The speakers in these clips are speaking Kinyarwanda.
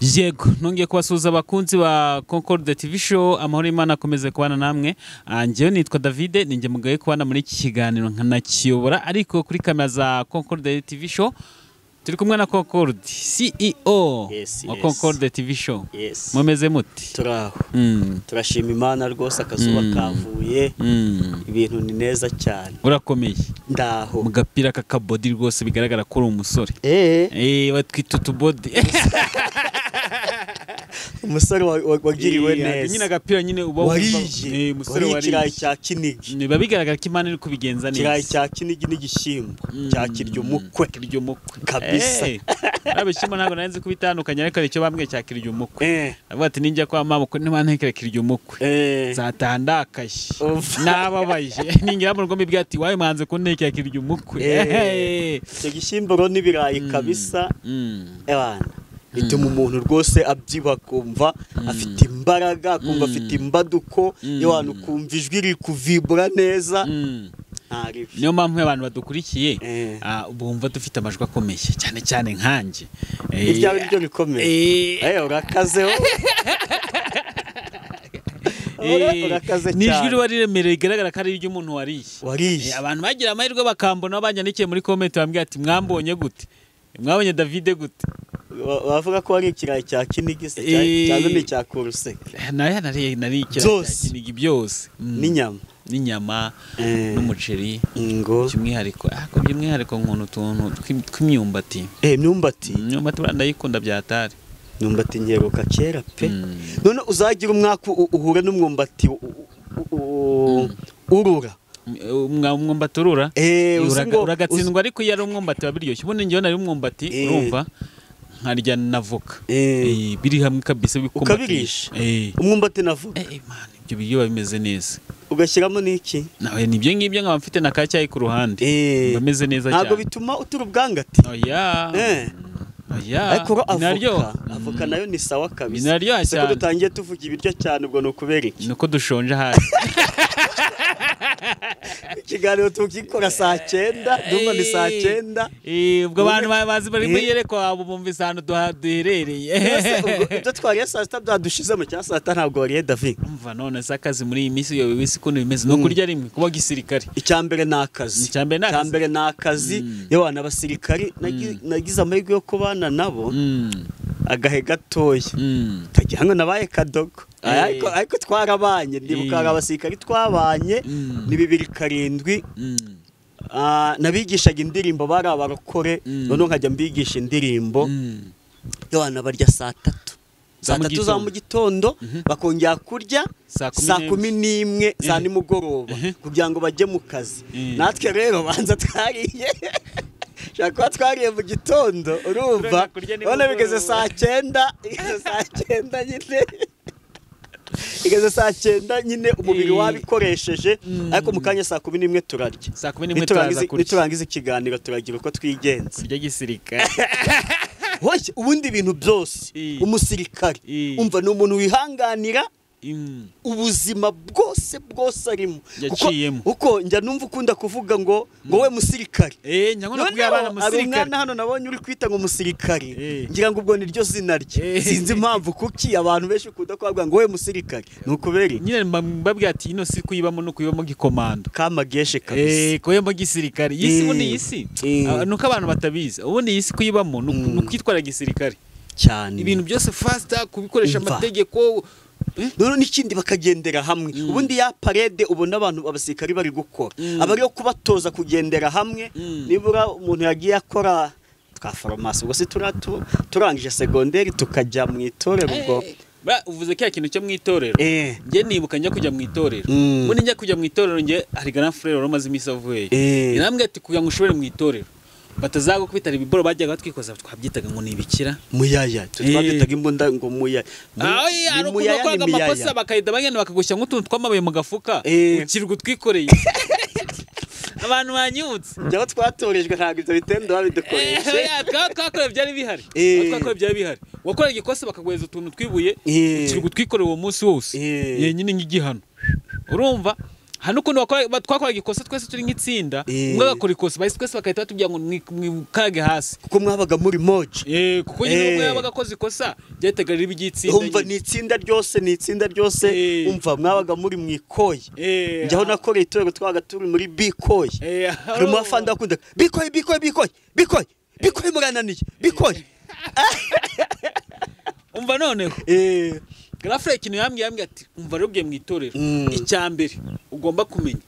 Yego nongeye kubasuhuza abakunzi ba Concorde TV show amahoro Imana akomeze kubana namwe. Njyewe nitwa David ninjye mugaye kubana muri iki kiganiro nkanakiyobora ariko kuri kamera za Concorde TV show turi kumwe na Concorde CEO wa Concorde TV show. Mumeze muti? Turaho. Turashima Imana rwose akazuba kavuye. Ibintu ni neza cyane. Urakomeye. Ndaho. Mugapira kakabody rwose bigaragara ko uri umusore. Batwita utubody. Umusore wagiriwe neza. Nyine agapira nyine uba wariye. Umusore wariye cya Kinigi. Niba bigaragara ko Imana iri kubigenza neza. Kirayi cya Kinigi n'igishyimbo cya kiryo mukwe. Kiryo mukwe. Kabisa. Abishimo ntabwo narenze kubitandukanya ariko icyo bambwiye cya kiryo mukwe. Avuga ati ninjya kwa mama ko ntibantekera kiryo mukwe. Zatandakaye. Nababaye. Ningira mu rugombe bwati waye manze ko ntekera kiryo mukwe. Icyo gishyimbo ro n'ibirayi kabisa. Ebana. Bituma umuntu rwose abyiba kumva afite imbaraga kumva afite imbaduko y'abantu kumva ijwi riri kuvibura neza. Niyo mpamvu abantu badukurikiye bumva dufite amajwi akomeye cyane cyane nkanje. Ibyawe byo bikomeye. Urakazeho. Urakaze cyane. Nijwi riba riremereye igaragara ko ari iry'umuntu wariye. Abantu bagira amahirwe bakambona banyandikiye muri comment bambwira ati mwambonye gute? Mwabonye David gute? Bavuga ko ari ikirayi cya Kinigi se cyangwa ni cya Kuruseke. Nari ikirayi cya Kinigi byose. N'inyama n'umuceri cy'umwihariko by'umwihariko nk'umuntu tuntu tw'imyumbati. Imyumbati ndayikunda byatari. Imyumbati ngeruka kera pe. None uzagira umwaka uhure n'umwumbati urura. Umwumbati urura uragatsindwa ariko yari umwumbati wabiryoshye. Ubundi ngiye nari umwumbati urumva nkarya navoka biri hamwe kabisa bikumatisha umwumbati navoka ibyo biyo bimeze neza ugashyiramo niki nawe nibyo ngibyo nkaba mfite na kacyayi ku ruhande bameze neza cyane ntago bituma utura ubwangati ariko avoka nayo ni sawa kabisa binaryoha cyane siko dutangiye tuvuga ibiryo cyane ubwo no kuberiki nuko dushonje hafi ikiganiro tukikora saa 9 ndumva ni saa 9 ubwo abantu bazi bari muyereko abo bumvise hano duherereye ibyo twariye saa 6 byadushizemo cyangwa saa 5 ntabwo wariye David umva none sakazi muri iyi minsi yo wese ko bimeze no kurya rimwe kuba gisirikare icyambere nakazi y'abana basirikari nagize amahirwe yo kubana nabo agahe gatoya tagira ngo nabaye kadogo ariko twarabanye ndibuka abasirikari twabanye ni 2007 nabigishaga indirimbo bari abarokore none nkajya mbigisha indirimbo y'abana barya saa 3 za mu gitondo bakongera kurya saa 11 za nimugoroba kugira ngo bajye mu kazi natwe rero banza twariye shaka twariye mu gitondo urumva none bigeze saa 9 nyine igeze saa 9 nyine umubiri wabikoresheje ariko mukanya saa 11 turarya saa 11 niturangiza ikiganiro turagira uko twigenza kurya gisirikare hoye ubundi ibintu byose umusirikare umva ni umuntu wihanganira ubuzima bwose arimo uko njya numva ukunda kuvuga ngo we musirikare nyangona kubya abana musirikare abana hano nabonye uri kwita ngo musirikare ngira ngo ubwo niryo zina rye sinzi impamvu kuki abantu benshi ukunda kuvuga ngo we musirikare nukuberi nyine mbabwira ati ino si kuyibamo no kuyibamo gikomando kamageshe kabisa kuyibamo gisirikare yisi ubundi yisi nuko abantu batabizi ubundi yisi kuyibamo no kwitwara gisirikare cyane ibintu byose faster kubikoresha amategeko none n'ikindi bakagendera hamwe ubundi ya parade ubona abantu abasirikari bari gukora abari yo kubatoza kugendera hamwe nibura umuntu yagiye akora twa farumasi ubwo se turangije secondaire tukajya mu itorero ubwo uvuze ko ikintu cyo mu itorero nge nibuka njya kujya mu itorero ubundi njya kujya mu itorero nge hari grand frère romaze imisi avuye irambwe ati kugira ngo ushobore mu itorero batazago kwitara ibiboro bajyaga twikoza twabyitaga ngo nibikira muyaya twabyitaga imbunda ngo muyaya muyaya kwaga amakosa bakayida bagenda bakagushya nk'utuntu twamabaye mu gafuka ukirwa twikoreye abantu banyutse njyaho twatorejwe ntabwo ibyo bitendo babidukoreshe twakoreye byari bihari wakoreye igikosa bakaguheza utuntu twibuye ukirwa twikoreye uwo munsi wose nyine nk'igihano urumva hano ukuntu twakoraga ikosa twese turi nk'itsinda umwe agakora ikosa bahise twese bakahita batubwira ngo mwikage hasi kuko mwabaga muri moje kuko nyine umwe yabaga akoze ikosa byahitaga riba iry'itsinda umva ni itsinda ryose umva mwabaga muri mwikoye njyaho nakoreye itorero twabaga turi muri bikoye harimo afanda bakunda bikoye murananiye bikoye umva noneho Grafre ikintu yambwiye ati umva rubwiye mu itorero icyambere ugomba kumenya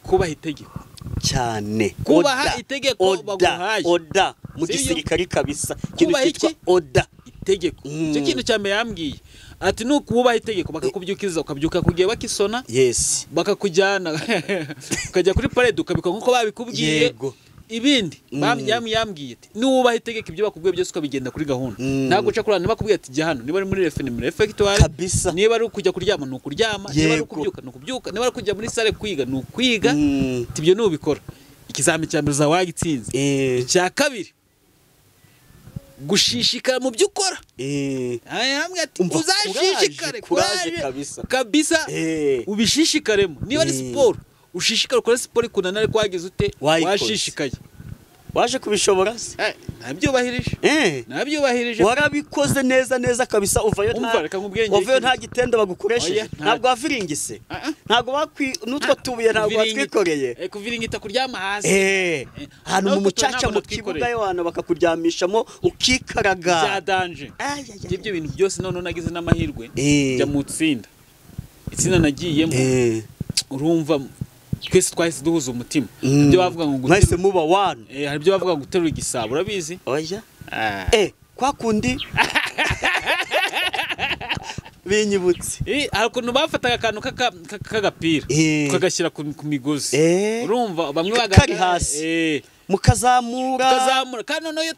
kubaha itegeko cyane kubaha itegeko baguhaye oda mu gisirikari kabisa kintu cyitwa oda itegeko cyo kintu cyambere yambwiye ati nukubaha itegeko bakakubyukiriza ukabyuka kugiye bakisona yes bakakujyana ukajya kuri parade ukabikora nkuko babikubwiye ibindi yambwiye ati nubaha itegeko ibyo bakubwiye byose ukabigenda kuri gahunda ntabwo uca kurana bakubwiye ati jya hano niba ari muri referendum refectoire niba ari kujya kuryama no kuryama niba ari kubyuka no kubyuka niba ari kujya muri sale kwiga no kwiga tibyo nubikora ikizami cyambere za wagitsinze icya kabiri gushishikara mu byo ukora hamwe ati uzashishikare kabisa ubishishikaremo niba ari siporo ushishikara ukora siporo ikunanare kwagize ute washishikaye waje kubishobora nabyubahirije warabikoze neza kabisa uvayo nta gitendo bagukoresheje ntabwo waviringise ntabwo nutwo tubuye ntabwo watwikoreye kuviringita kuryama hasi hano mu mucaca mu kibuga y'abantu bakakuryamishamo ukikaraga bya danje ibyo bintu byose none nagize n'amahirwe jya mu itsinda nagiyemo urumva twese twahise duhuza umutima ibyo bavuga ngo mwese muba wana hari ibyo bavuga ngo guterura igisabo urabizi oya kwa kundi binyibutse hari ukuntu bafataga akantu k'agapira tukagashyira ku migozi urumva bamwe kari hasi mukazamura kandi noneho iyo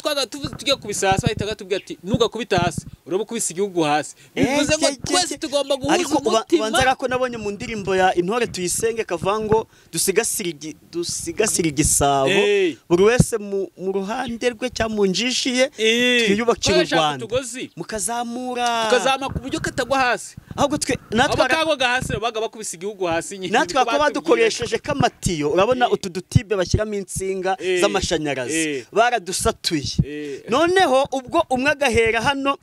tujya kubisa hasi bahitaga tubwira ati ntugakubita hasi uraba ukubise igihugu hasi bivuze ngo twese tugomba guhuza umutima banza ko nabonye mu ndirimbo ya intore tuyisenge kavango dusigasira igisabo buri wese mu ruhande rwe cyangwa mu njishiye twiyubakira u Rwanda mukazamura ku buryo katagwa hasi ahubwo natwe hasi baga bakubise igihugu hasi natwe ko badukoresheje kamatiyo urabona utu dutibe bashyiramo insinga z'amashanyarazi baradusatuye noneho ubwo umwe agahera hano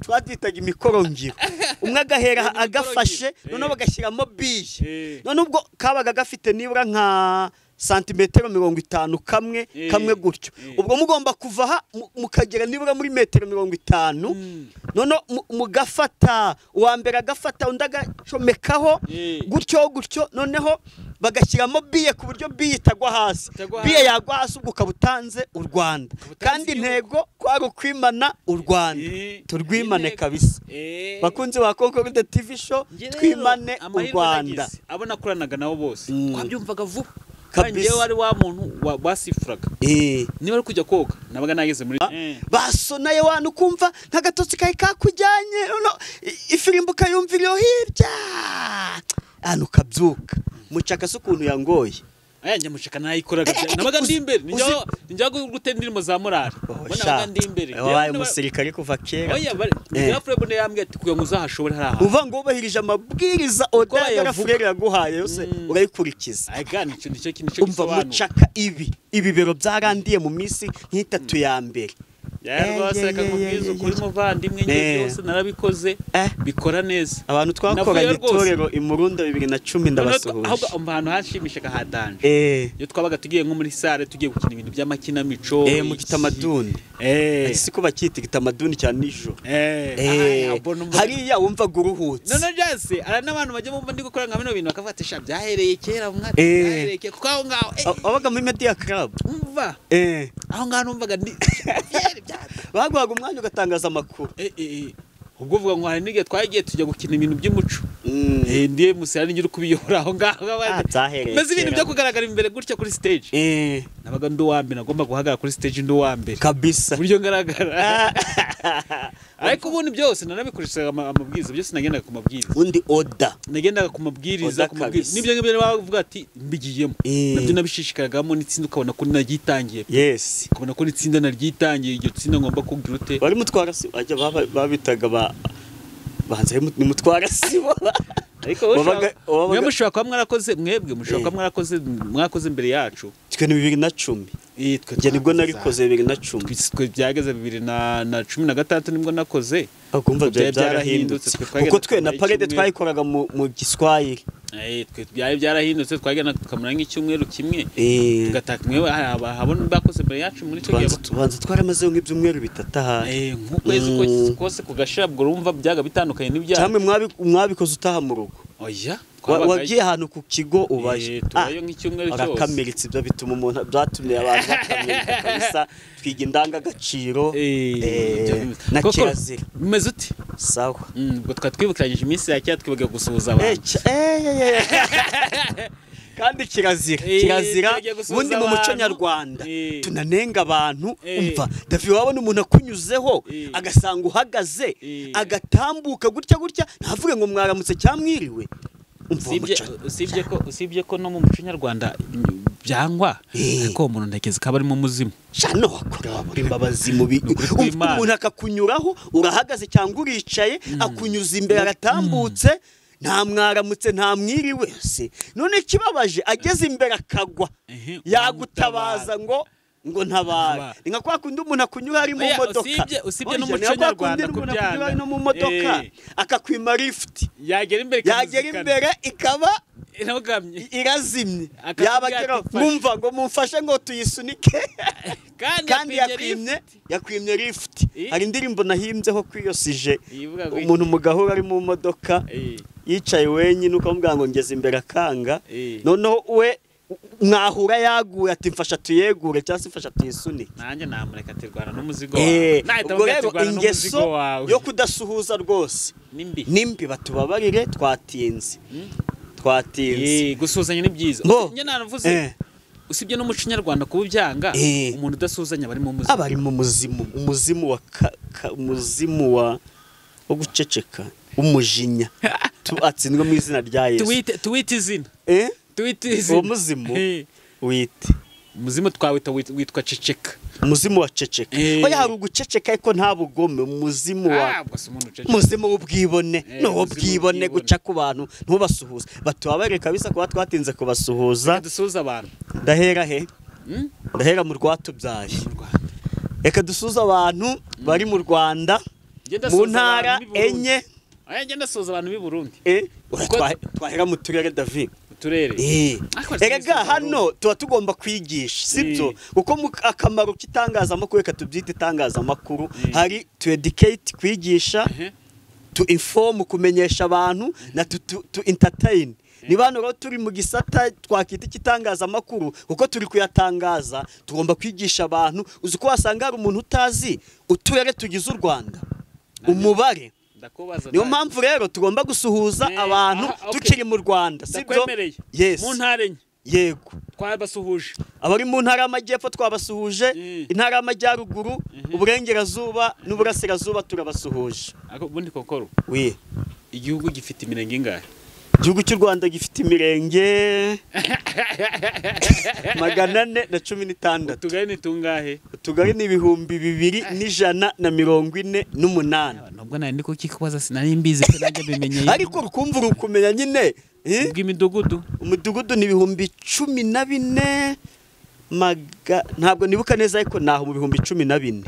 twaditaga imikorongiro umwe agahera agafashe noneho bagashyiramo biye none ubwo kabaga gafite nibura nka santimetero 50 kamwe gutyo ubwo mugomba kuva mukagera nibura muri metero 50 none mugafata uwa mbere agafata undi agacomekaho gutyo noneho bagashyiramo biye ku buryo biye itagwa hasi biye yagwa hasi ubwo kabutanze u Rwanda kandi intego kwari ukwimana u Rwanda turwimane kabisa bakunze wa Concord TV show twimane u Rwanda abona kuranaga nabo bose twabyumvaga vuba kandi yewe ari wa muntu wasifuraga niba ari kujya koga nabaga nageze muri basonaye wana ukumva nkagatotsi kai kakujyanye ifirimbo kayumviriyo hirya hano kabyuka mucaka sukuntu yangoye njya mucaka nayikoraga nabaga ndi imbere njya gutera indirimbo za morale nabaga ndi imbere wabaye umusirikare kuva kera Grafre bone yambwiye ati kugira ngo uzahashobore haraha uva ngo ubahirije amabwiriza oda Grafre yaguhaye yose urayikurikiza nicyo kintu umva mucaka ibibero byarandiye mu minsi nk'itatu ya mbere rwose reka nkubwize ukuri muvandimwe byose narabikoze bikora neza abantu twakoranye itorero imurunda 2010 ndabasuhuje ahubwo ahantu hashimishaga hadanje iyo twabaga tugiye nko muri sale tugiye gukina ibintu by'amakinamico mu kitamaduni siko bakita kitamaduni cyane nijo hariya wumva guruhutse none jase ara n'abantu bajye bumva ndi gukora nka bino bintu bakafatisha byahereye kera mwati byahereye kuko aho ngaho abaga muri media club umva aho ngaho numvaga ndi baguhaga umwanya ugatangaza amakuru ubwo uvuga ngo hari n'igihe twagiye tujya gukina ibintu by'umuco ndiye musirani ngira kubiyobora aho ngaho maze ibintu byo kugaragara imbere gutya kuri stage nabaga ndi uwa mbere nagomba guhagarara kuri stage ndi uwa mbere kabisa buryo ngaragara ariko ubundi byose nanabikoreshaga amabwiriza byose nagendaga ku mabwiriza undi oda nagendaga ku mabwiriza nibyo ngibyo bavuga ati mbigiyemo nabyo nabishishikaragamo n'itsinda ukabona ko nagitangiye ukabona ko n'itsinda naryitangiye iryo tsinda ngomba kugira ute bari mutwara si ajya babitaga banze ni mutwara sibo ariko mwe mushobora kuba mwarakoze mwebwe mushobora kuba mwarakoze imbere yacu twe ni 2010 njye nibwo narikoze 2010 byageze 2016 nibwo nakoze akumva byarahindutse kuko twe na parade twayikoraga mu Giswahili twe byarahindutse twagenda tukamura nk'icyumweru kimwe tugataka mwe habona bakoze imbere yacu muri cyo gihe tubanza twaramaze nk'ibyumweru bitataha nk'ukwezi kose kugashabwo urumva byaga bitandukanye n'ibyaha cyangwa mwabikoze utaha mu rugo oya wagiye ahantu ku kigo ubaye tubayo nk'icyumweru cyose arakameritse ibyo bituma umuntu byatumye abantu bakamerika kabisa twiga indangagaciro na kirazira bimeze uti sawa ubwo twatwibukiranyije iminsi ya kera twibaga gusuhuza abantu kandi kirazira ubundi mu muco nyarwanda tunanenga abantu umva David wabona umuntu akunyuzeho agasanga uhagaze agatambuka gutya ntavuge ngo mwaramutse cyamwiriwe usibye ko no mu muco nyarwanda byangwa ariko umuntu ntekeza kaba ari mu muzimu cyane wakora muri mbabazi mubi umuntu akakunyuraho urahagaze cyangwa uricaye akunyuza imbere aratambutse nta mwaramutse nta mwiriwe se none kibabaje ageze imbere akagwa yagutabaza ngo ntabara inka kwa kundi umuntu akunyura ari mu modoka usibye no muco nyarwanda ko byanga no mu modoka akakwima lift yagera imbere ikaba irazimye yabagera mwumva ngo mumfashe ngo tuyisunike kandi yakwimye lift hari indirimbo nahimbyeho kwiyosije umuntu mugahura ari mu modoka yicaye wenyine ukamubwira ngo ngeze imbere akanga noneho we mwahura yaguye ati mfasha tuyegure cyangwa se mfasha tuyisunike nanjye namureka atirwana n'umuzigo wawe ubwo rero ingeso yo kudasuhuza rwose nimbi batubabarire twatinze gusuhuzanya ni byiza njye nanavuze usibye n'umuco nyarwanda kuba byanga umuntu udasuhuzanya bari mu muzimu abari mu muzimu wo guceceka umujinya atsindwe mu izina rya Yesu tuwite izina uwo muzimu wite umuzimu twawita witwa ceceka umuzimu wa ceceka oya hari uguceceka ariko nta bugome umuzimu w'ubwibone no bwibone guca ku bantu ntubasuhuze batubabarire kabisa kuba twatinze kubasuhuza dusuhuza abantu ndahera mu rwatubyaye reka dusuhuza abantu bari mu Rwanda mu ntara enye ngenda suhuza abantu b'i Burundi twahera mu turere David turere erega hano tuba tugomba kwigisha sibyo kuko akamaro k'itangazamakuru reka tubyite itangazamakuru hari to educate kwigisha to inform kumenyesha abantu na to entertain niba hano rero turi mu gisata twakita ikitangazamakuru kuko turi kuyatangaza tugomba kwigisha abantu uzi ko wasanga hari umuntu utazi uturere tugize u Rwanda umubare niyo mpamvu rero tugomba gusuhuza abantu tukiri mu Rwanda sibyo mu ntara enye yego twabasuhuje abari mu ntara y'amajyepfo twabasuhuje intara y'amajyaruguru uburengerazuba n'uburasirazuba turabasuhuje ubundi kokoro igihugu gifite imirenge ingahe igihugu cy'u Rwanda gifite imirenge 416 utugari ni tungahe utugari ni 2148 nubwo nari ndiko kikubaza sinari mbizi ko najya bimenyeye ariko rukumva rukumenya nyine umudugudu ni 14 ntabwo nibuka neza ariko naho mu 14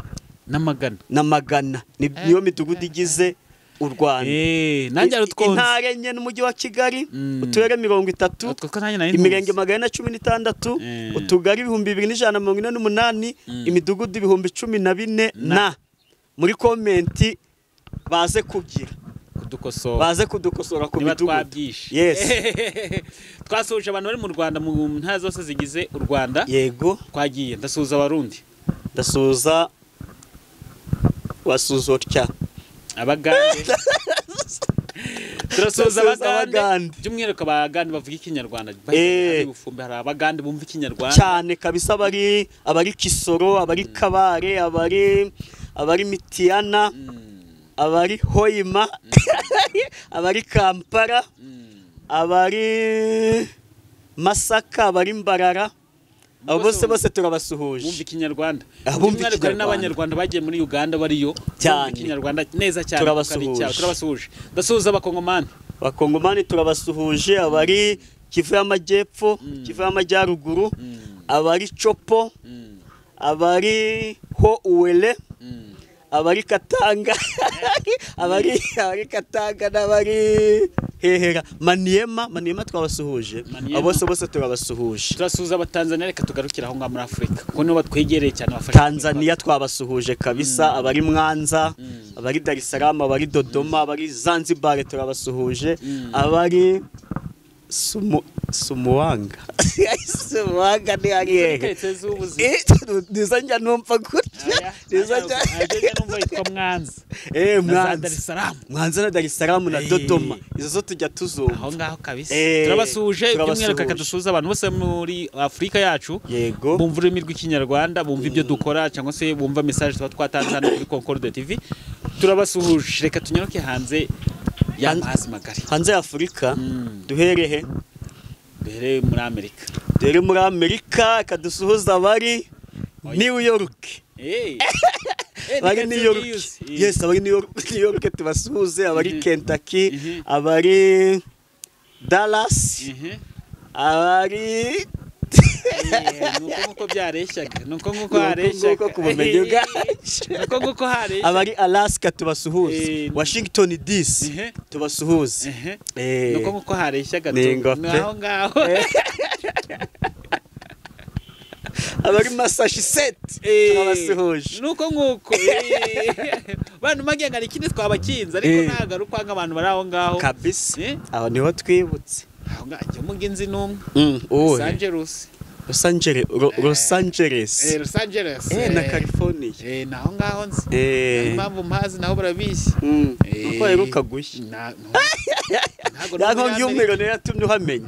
n'amagana niyo midugudu igize u Rwanda intara enye n'umujyi wa Kigali uturere 30 imirenge 116 utugari 2148 imidugudu 1014 na muri komenti baze kugira kudukosora ku midugudu twasuhuje abantu bari mu Rwanda mu ntara zose zigize u Rwanda yego twagiye ndasuhuza abarundi ndasuhuza wasuhuza utya abagande turasuhuza abagande by'umwihariko abagande bavuga ikinyarwanda hari abagande bumva ikinyarwanda cyane kabisa abari Kisoro abari Kabare abari Mitiana abari Hoima abari Kampala abari Masaka abari Mbarara abo bose turabasuhuje bumva ikinyarwanda by'umwihariko n'abanyarwanda bagiye muri Uganda bariyo cyane ikinyarwanda neza cyane turabasuhuje ndasuhuza abakongomani Bakongomani turabasuhuje abari Kivu y'Amajyepfo, Kivu y'Amajyaruguru, abari Chopo, abari Ho Uwele, abari Katanga, abari Katanga n'abari hehera Maniema twabasuhuje. Bose turabasuhuje. Turasuhuza abatanzania, reka tugarukira aho ngaho muri Afrika kuko nibo batwegereye cyane bafasha. Tanzania twabasuhuje kabisa, abari Mwanza, abari Dar es Salaam, abari Dodoma, abari Zanzibar turabasuhuje, abari Sumuwanga ni ariye nizanja numva gutya nizanja numva yitwa Mwanza Mwanza na Dar es Salaam na Dodoma, izo zo tujya tuzumva aho ngaho kabisa. Turabasuhuje by'umwihariko kadusuhuza abantu bose muri Afrika yacu, bumva ururimi rw'ikinyarwanda, bumva ibyo dukora cyangwa se bumva message tuba twatanze hano kuri Concorde TV. Turabasuhuje, reka tunyaruke hanze y'amazi magari, hanze y'Afrika. Duhere muri Amerika. Muri Amerika kadusuhuza abari New York. Abari New York. Yes, abari New York tubasuhuze, abari Kentucky, abari Dallas, abari nuko byareshyaga nuko hareshyaga kubumenyo gacu nuko hareshyaga. Abari Alaska tubasuhuze, Washington DC tubasuhuze, nuko hareshyaga ngaho abari Massachusetts tubasuhuje, nuko bantu magenge ari kindi twabakinze ariko nagaruka nk'abantu bari aho ngaho kabisa. Aho niho twibutse aho ngaho mugenzi numwe Los Angeles na California naho ngaho nzi impamvu mpazi naho barabizi uko heruka gushya ntago by'umwero yatumye uhamenya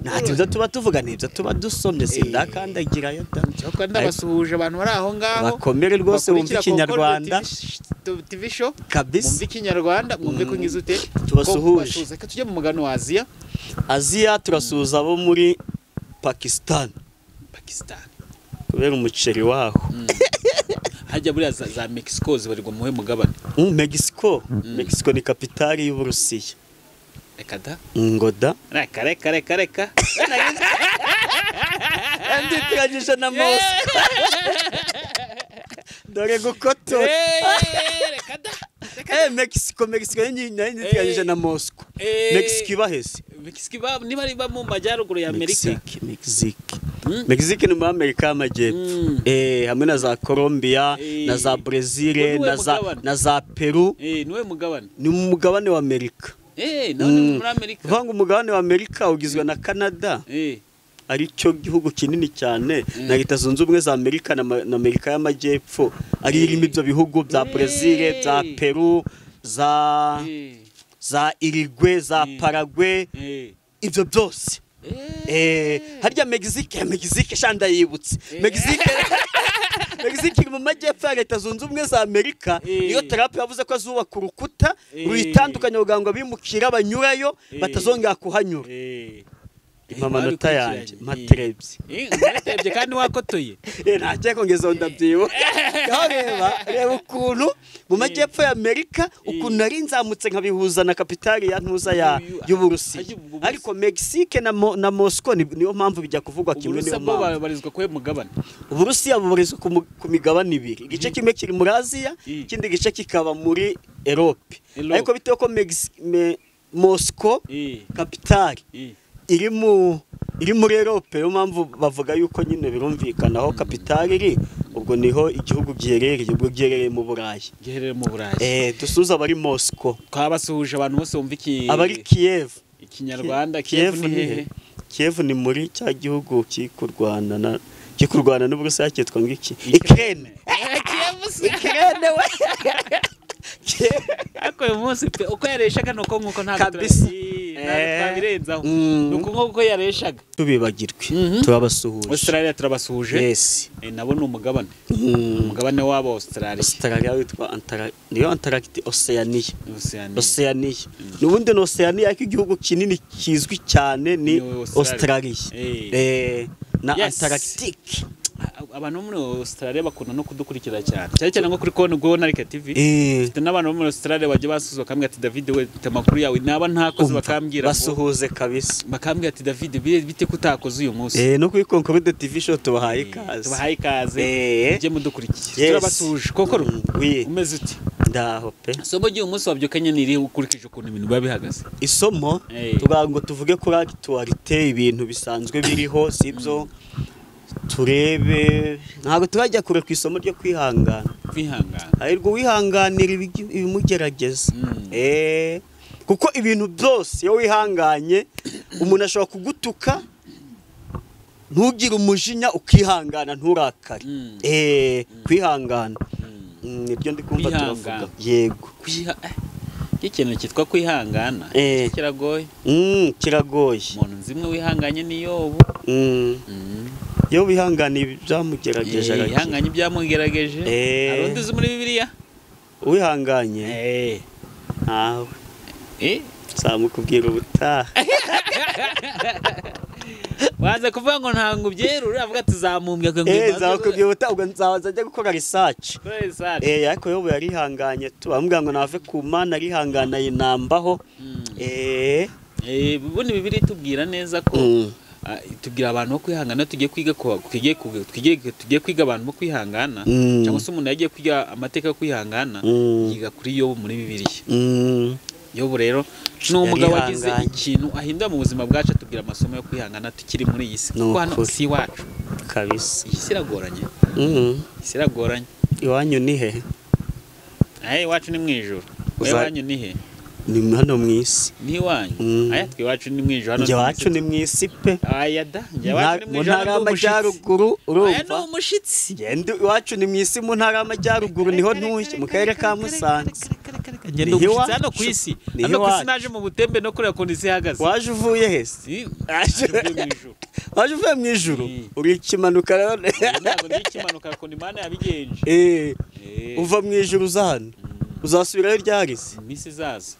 ntabyo tuba tuvuga nibyo tuba dusomye sindakandagirayo cyoko ndabasuhuje abantu bari aho ngaho bakomere rwose bumva ikinyarwanda TV show kabisa, bumva ikinyarwanda mwumve ko ngizute. Tubasuhuje, reka tujye mu mugano wa Aziya turasuhuza abo muri Pakistan kubera umuceri waho. Hajya buriya za Mexico zibarirwa muhe mugabane. Mexico ni kapitali y'Uburusiya. Ekada ngoda reka andi turajisha na Moscow dore gukoto Mexico nyine turajisha na Moscow. Mexico ibaheze niba riba mu majyaruguru ya Amerika. Mexico ni mu Amerika y'Amajyepfo, hamwe na za Colombia na za Brazil na za Peru. Niwe mugabane, ni mu mugabane wa Amerika. None muri Amerika vanga umugabane wa Amerika ugizwe na Canada, ari cyo gihugu kinini cyane, na Leta Zunze Ubumwe za Amerika na Amerika y'Amajyepfo, ari irimo ibyo bihugu bya Brazil, za Peru, za Uruguay, za Paraguay, ibyo byose. Harya Mexique shanda yibutse Mexique mu majyepfo ya Leta Zunze Ubumwe za Amerika. Iyo Trump yavuze ko azubaka urukuta ruyitandukanya kugira ngo abimukira banyurayo batazongera kuhanyura. Amanota yanjye materebye kandi wakotoye ntajye kongeza ndabyibo. Reba ukuntu mu majyepfo ya Amerika ukuntu ari nzamutse nkabihuza na kapitali ya ntuza y'Uburusiya, ariko Mexique na Moscow niyo mpamvu bijya kuvugwa kimwe. Niyo mpamvu barizwa ku mugabane. Uburusiya bubarizwa ku migabane ibiri, igice kimwe kiri muri Aziya, ikindi gice kikaba muri Europe. Ariko bitewe ko Moscow kapitali iri muri Europe, yo mpamvu bavuga yuko nyine birumvikana aho kapitali iri, ubwo niho igihugu giherereye mu Burayi. Dusuza abari Moscow. Twabasuhuje abantu bose bumva abari Kiev. Ikinyarwanda Kiev ni hehe? Kiev ni muri cya gihugu kikurwana n'Uburusiya cyitwa ngiki Ukraine. Ukraine we ako uyu munsi uko yareshaga nuko nkuko ntabwo twabirenzaho, nuko nkuko yareshaga tubibagirwe. Turabasuhuje Australia, turabasuhuje. Yes, nabo ni umugabane, umugabane wabo Australia witwa niyo Antarctic Oceania. Nubundi no Oceania ariko igihugu kinini kizwi cyane ni Australia na Antarctic. abantu bo muri Australia bakunda no kudukurikira cyane nko kuri Kongo Go na Rika TV. Mfite n'abantu bo muri Australia bajya basuzwa kamwe ati David we amakuru yawe naba ntakoze bakambwira basuhuze kabisa bakambwira ati David bite kutakoze uyu munsi no kuri Concorde TV show tubahaye ikaze je mudukurikira turabasuje kokoro umeze uti ndaho pe somo giye umunsi wabyukanye niri ukurikije ukuntu ibintu biba bihagaze isomo tugango tuvuge kuri actualité ibintu bisanzwe biriho sibyo turebe ntago turajya kure ku isomo ryo kwihangana ahirwo wihanganira ibimugerageza kuko ibintu byose iyo wihanganye umuntu ashobora kugutuka ntugire umujinya ukihangana nturakare kwihangana nibyo ndi kumva turavuga yego ikintu cyitwa kwihangana kiragoye umuntu nzimwe wihanganye ni Yobu iyo wihanganye byamugerageje yihanganye byamugerageje arundi uzi muri Bibiliya wihanganye nawe samukubwira ubutaha waza kuvuga ngo ntango byerura avuga tuzamumbye ngo zakubwira ubutaha ubwo nzaza ajya gukora research ariko Yobu yarihanganye bamubwira ngo nave ku Mana arihangana yinambaho bundi Bibiliya tubwira neza ko tubwira abantu bo kwihangana tugiye kwiga abantu bo kwihangana cyangwa se umuntu yagiye kwiga amateka yo kwihangana yiga kuri Yobu muri Bibiliya Yobu rero ni umugabo wagize ikintu ahindura mu buzima bwacu tubwira amasomo yo kwihangana tukiri muri iyi si kuko hano si wacu kabisa iyi si iragoranye iwanyu ni he iwacu ni mu ijuru iwanyu ni he ni hano mu isi ni iwanyu twe iwacu ni mu ijuru hano iwacu ni mu isi pe da iwacu ni mu ijuru ntara y'amajyaruguru urumva ni umushitsi iwacu ni mu isi mu ntara y'amajyaruguru niho ntuye mu karere ka Musanze ngenda umushitsi hano ku isi naje mu butembe no kureba ukuntu isi ihagaze waje uvuye hese waje uvuye mu ijuru uri ikimanuka rero ntabwo ndi ikimanuka kuko Imana yabigenje uva mu ijuru uza hano uzasubirayo ryahise iminsi izaza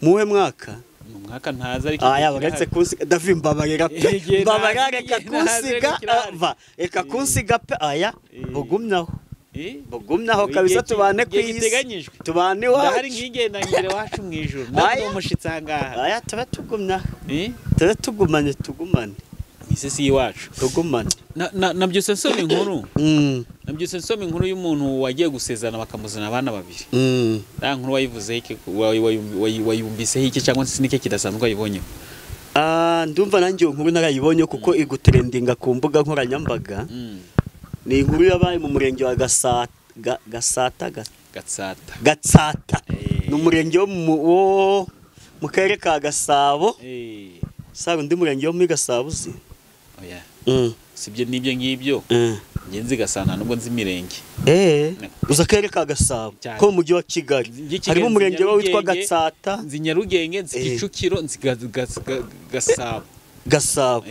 muwe mwaka umwaka ntaza ariko yabaretse kunsiga David mbabarira pe mbabarira reka kunsiga reka kunsiga pe bugumnaho kabisa tubane ku isi tubane wacu hari nkigenda ngire wacu mu ijuru ntabwo umushitsi ahangaha tuba tugumane isi si iwacu tugumane nabyose nsoma inkuru y'umuntu wagiye gusezerana bakamuzana abana babiri nta nkuru wayivuze iki wayumvise iki cyangwa se nike kidasanzwe wayibonye ndumva nanjye nkuru narayibonye kuko igutrendinga ku mbuga nkoranyambaga ni inkuru yabaye mu murenge wa Gatsata ni umurenge wo mu karere ka Gasabo undi murenge wo muri Gasabo uzi sibyo nibyo ngibyo ngenzi Gasana nubwo nzi imirenge uza akarere ka Gasabo ko mu mujyi wa Kigali harimo umurenge witwa Gatsata nzi Nyarugenge nzi Kicukiro nzi Gasabo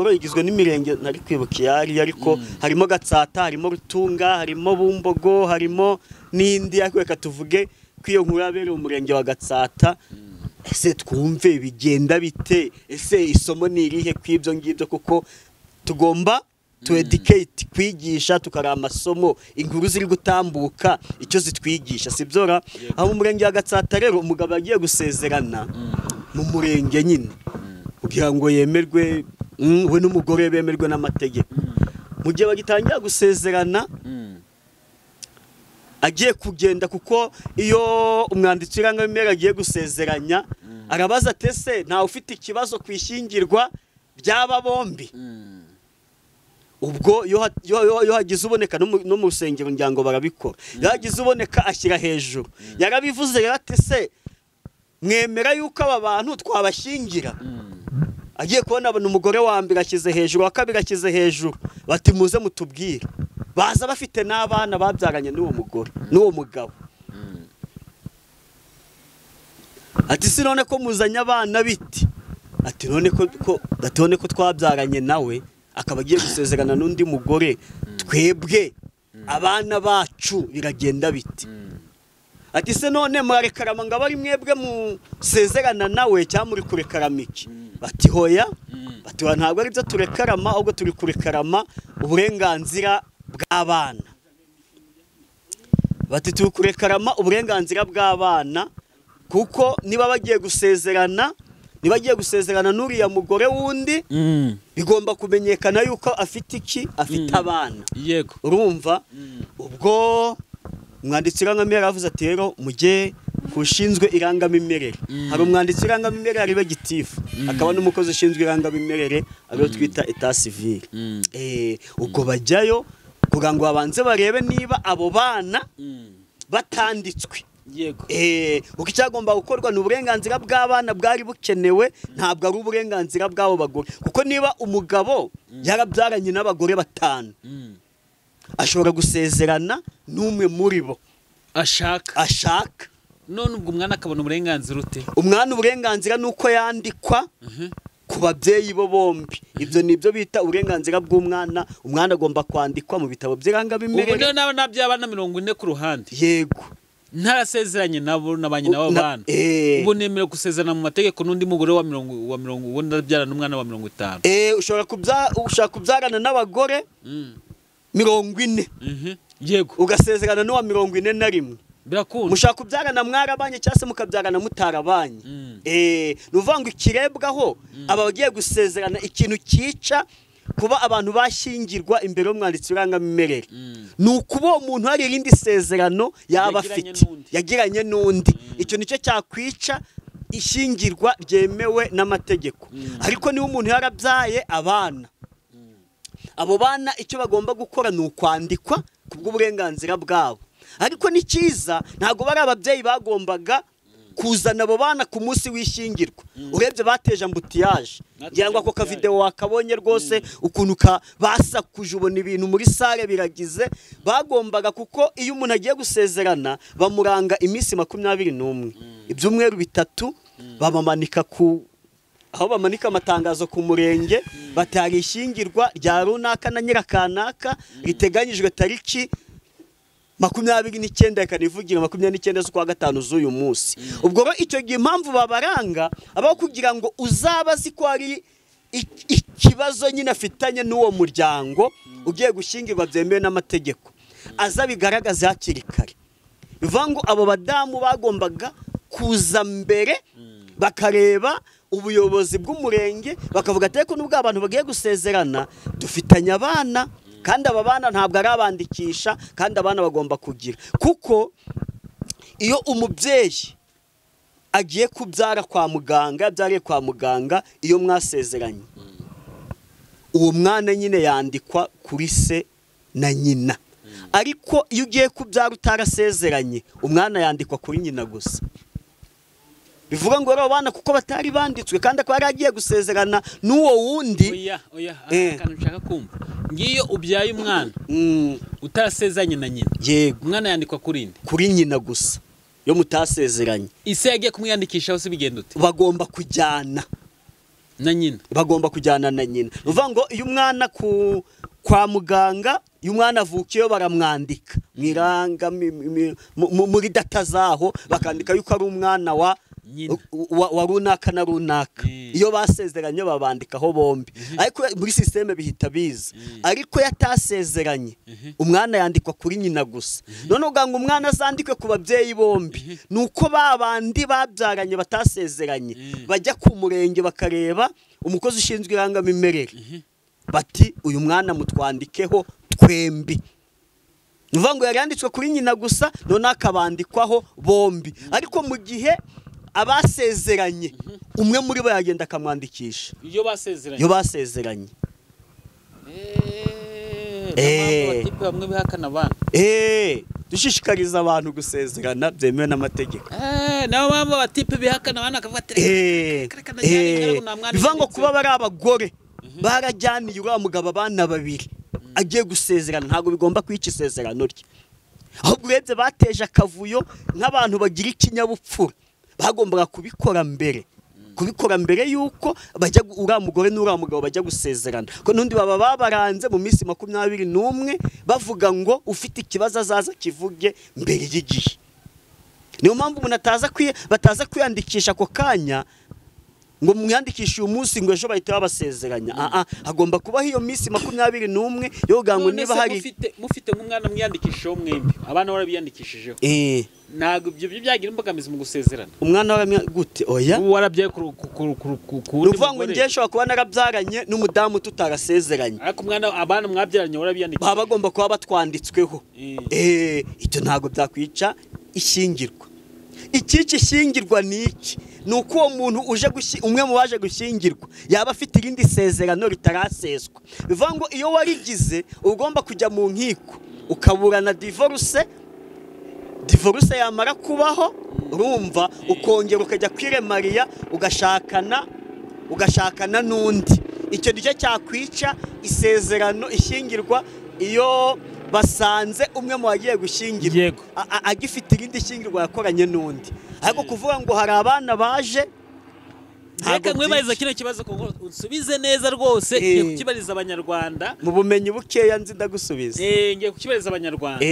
rero igizwe n'imirenge ntari kwibuka ariko harimo Gatsata harimo Rutunga harimo Bumbogo harimo n'indi reka tuvuge ko iyo nkuru yabereye umurenge wa Gatsata ese twumve bigenda bite ese isomo ni irihe kw'ibyo ngibyo kuko tugomba to educate kwigisha tukara amasomo inkuru ziri gutambuka icyo zitwigisha sibyora aho mu murenge wa Gatsata rero umugabo agiye gusezerana mu murenge nyine kugira ngo yemerwe we n'umugore bemerwe n'amategeko mu gihe bagitangira gusezerana agiye kugenda kuko iyo umwanditsi w'irangamimerere agiye gusezeranya arabaza tese nta ufite ikibazo kwishingirwa byaba bombi ubwo yo hagize uboneka no mu rusengero ngirango barabikora yagize uboneka ashyira hejuru yarabivuze rero tese mwemera yuko aba bantu twabashingira agiye kubona umugore wa mbere ashyize hejuru wa kabiri ashyize hejuru bati muze mutubwire baza bafite n'abana babyaranye n'uwo mugore n'uwo mugabo ati si none ko muzanye abana biti ati none ko twabyaranye nawe akaba agiye gusezerana n'undi mugore twebwe abana bacu biragenda biti ati se none murarekarama ngo abari mwebwe musezerana nawe cyangwa muri kurekarama iki bati hoya bati ntabwo ari byo turekarama ahubwo turi kurekarama uburenganzira bw'abana bati turi kurekarama uburenganzira bw'abana kuko niba bagiye gusezerana n'uriya mugore wundi bigomba kumenyekana yuko afite iki afite abana yego urumva ubwo umwanditsi w'irangamimerere yavuze ati rero mujye kushinzwe irangamimerere hari umwanditsi w'irangamimerere ari we gitifu akaba n'umukozi ushinzwe irangamimerere ariyo twita etat civil ubwo bajyayo kugira ngo babanze barebe niba abo bana batanditswe yego uko icyagomba gukorwa ni uburenganzira bw'abana bwari bukenewe ntabwo ari uburenganzira bw'abo bagore kuko niba umugabo yarabyaranye n'abagore 5 ashobora gusezerana n'umwe muri bo ashaka none ubwo umwana akabona uburenganzira ute umwana uburenganzira nuko yandikwa ku babyeyi bo bombi ibyo nibyo bita uburenganzira bw'umwana umwana agomba kwandikwa mu bitabo by'irangamimerere ubu nabo nabyabana 40 ku ruhande yego ntarasezeranye nabo nabanye nabo bana ubu nemere gusezerana mu mategeko n'undi mugore wa 40 ubundi abyarana n'umwana wa 50 ushaka kubyarana n'abagore 40 yego ugasezerana n'uwa 41 birakunda mushaka kubyarana mwarabanye cyangwa se mukabyarana mutarabanye nuvuga ngo ikirebwaho abagiye gusezerana ikintu cyica kuba abantu bashingirwa imbere y'umwanditsi w'irangamimerere ni ukuba uwo muntu hari irindi sezerano yaba afite yagiranye n'undi icyo nicyo cyakwica ishingirwa ryemewe n'amategeko ariko niba umuntu yarabyaye abana abo bana icyo bagomba gukora ni ukwandikwa kubw'uburenganzira bwabo ariko ni cyiza ntabwo bari ababyeyi bagombaga kuzana abo bana ku munsi w'ishyingirwa urebye bateje ambutiyaje ngira ngo ako kavideo wakabonye rwose ukuntu basakuje ubona ibintu muri sale biragize bagombaga kuko iyo umuntu agiye gusezerana bamuranga iminsi 21 ibyumweru 3 babamanika aho bamanika amatangazo ku murenge batari ishyingirwa rya runaka na nyirakanaka riteganyijwe tariki 29 kanivugira 29 z'ukwa gatanu z'uyu munsi ubwo icyo gihe impamvu babaranga abaho kugira ngo uzabazi ko ari ikibazo nyine afitanye n'uwo muryango ugiye gushyingirwa byemewe n'amategeko aza bigaragaza hakiri kare bivuga ngo abo badamu bagombaga kuza mbere bakareba ubuyobozi bw'umurenge bakavuga ati ko nubwo abantu bagiye gusezerana dufitanye abana kandi aba bana ntabwo ari abandikisha kandi abana bagomba kugira kuko iyo umubyeyi agiye kubyara kwa muganga yabyariye kwa muganga iyo mwasezeranye uwo mwana nyine yandikwa kuri se na nyina ariko iyo ugiye kubyara utarasezeranye umwana yandikwa kuri nyina gusa bivuga ngo rero bana kuko batari banditswe kandi ko yaragiye gusezerana n'uwo wundi oya akantu nshaka kumva ngiyo ubyaye umwana utarasezeranye na nyina yego umwana yandikwa kuri nyina gusa yo mutasezeranye ise yagiye kumwiyandikisha hose bigenda ute bagomba kujyana na nyina uvuga ngo iyo umwana kwa muganga iyo umwana avukiye baramwandika mwiranga muri data zaho bakandika yuko ari umwana wa runaka na runaka iyo basezeranye babandikaho bombi ariko muri systeme bihita biza ariko yatasezeranye umwana yandikwa kuri nyina gusa none uganga umwana azandikwe ku babyeyi bombi nuko babandi babyaranye batasezeranye bajya ku murenge bakareba umukozi ushinzwe irangamimerere bati uyu mwana mutwandikeho twembi nuvuga ngo yari yanditswe kuri nyina gusa none akabandikwaho bombi ariko mu gihe abasezeranye umwe muri bo yagenda akamwandikisha iyo basezeranye bamwe bihakana abana dushishikariza abantu gusezerana byemewe n'amategeko nabo mpamvu abatipe bihakana abana akavuga ati bivuga ngo kuba bari abagore barajyaniye uriya mugabo abana 2 agiye gusezerana ntabwo bigomba kwica isezerano rye ahubwo urebye bateje akavuyo nk'abantu bagira ikinyabupfura bagombaga kubikora mbere yuko bajya uriya mugore n'uriya mugabo bajya gusezerana ko n'undi baba babaranze mu minsi 21 bavuga ngo ufite ikibazo azaza kivuge mbere y'igihe niyo mpamvu umuntu bataza kwiyandikisha ako kanya ngo mwiyandikishe uyu munsi ngo ejo bahita babasezeranya. Hagomba kubaho iyo minsi 21 yo kugira ngo niba hari mufite nk'umwana mwiyandikishijeho mwembi abana barabiyandikishijeho ntabwo ibyo byagira imbogamizi mu gusezerana. Umwana wawe gute? Oya, warabyaye nuvuga ngo ngiye nshobora kuba narabyaranye n'umudamu tutarasezeranye, ariko abana mwabyaranye warabiyandikishije baba bagomba kuba batwanditsweho. Icyo ntabwo byakwica ishyingirwa. Ikici ishyingirwa ni iki? Ni uko uwo muntu umwe mu baje gushyingirwa yaba afite irindi sezerano ritaraseswa. Bivuga ngo iyo warigize ugomba kujya mu nkiko ukaburana divorce yamara kubaho, urumva, ukongera ukajya kwiremariya ugashakana n'undi. Icyo nicyo cyakwica isezerano ishyingirwa iyo basanze umwe mu bagiye gushyingirwa agifite irindi shyingirwa yakoranye n'undi. Ariko kuvuga ngo hari abana baje, reka mwibariza kino kibazo ko unsubize neza rwose. Ngiye kukibariza abanyarwanda mu bumenyi bukeya nzi ndagusubiza. Ngiye kukibariza abanyarwanda.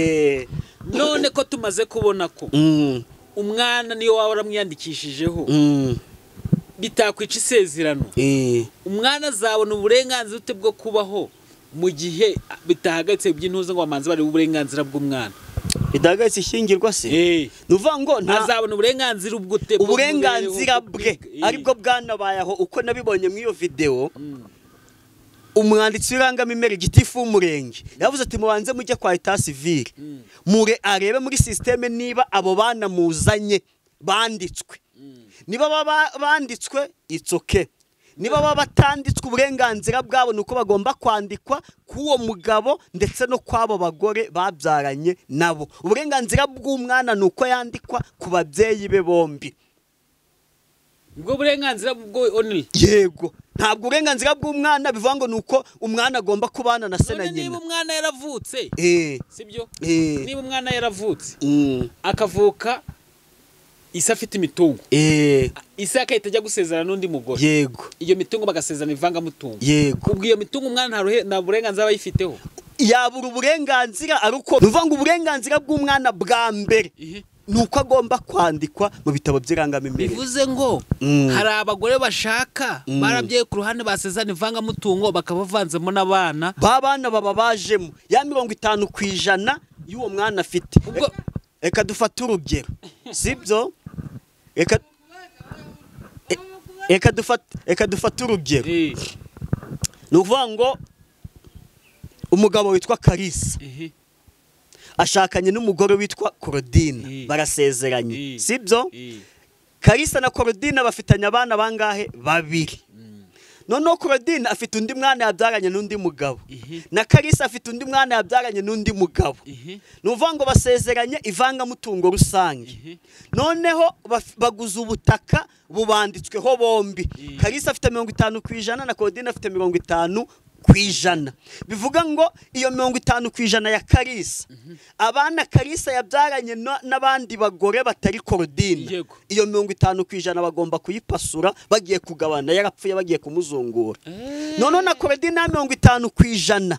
None ko tumaze kubona ko umwana niyo waba waramwiyandikishijeho bitakwica isezerano, umwana azabona uburenganzira ute bwo kubaho mu gihe bitahagaritse by'intuza ngo bamanze bari uburenganzira bw'umwana? Bidahagaritse ishyingirwa se? Nuvuga ngo ntazabona uburenganzira ubwute uburenganzira bwe aribwo bwanabayeho uko nabibonye muri iyo video. Umwanditsi w'irangamimerere gitifu w'umurenge yavuze ati mubanze mujye kwa etat civil arebe muri systeme niba abo bana muzanye banditswe. Niba banditswe it's okay, niba baba batanditswe uburenganzira bwabo nuko bagomba kwandikwa k'uwo mugabo ndetse no kw'abo bagore babyaranye nabo. Uburenganzira bw'umwana nuko yandikwa ku babyeyi be bombi. Ubwo burenganzira bwo only? Yego, ntabwo uburenganzira bw'umwana bivuga ngo nuko umwana agomba kubana na se na nyina. Niba umwana yaravutse sibyo? Niba umwana yaravutse akavuka isa afite imitungo, isa akahita ajya gusezerana n'undi mugore, yego, iyo mitungo bagasezerana ivangamutungo, yego, ubwo iyo mitungo umwana nta burenganzira aba yifiteho. Yabura uburenganzira aruko bivuga ngo uburenganzira bw'umwana bwa mbere nuko agomba kwandikwa mu bitabo by'irangamimerere. Bivuze ngo hari abagore bashaka barabyaye ku ruhande basezerana ivangamutungo bakabavanzemo n'abana, babana baba bajemo ya 50% y'uwo mwana afite. Eka dufate urugero, sibyo? Eka dufate urugero. Nuvuga ngo umugabo witwa Kalisa ashakanye n'umugore witwa Claudine, barasezeranye, sibyo? Kalisa na Claudine bafitanye abana bangahe? 2. Noneho Claudine afite undi mwana yabyaranye n'undi mugabo, na Kalisa afite undi mwana yabyaranye n'undi mugabo. Nuvuga ngo basezeranye ivangamutungo rusange. Noneho baguze ubutaka bubanditsweho bombi. Kalisa afite 50% na Claudine afite 50%. Bivuga ngo iyo 50% ya Kalisa, abana Kalisa yabyaranye n'abandi bagore batari Claudine, iyo 50% bagomba kuyipasura bagiye kugabana, yarapfuye bagiye kumuzungura. None na Claudine na 50%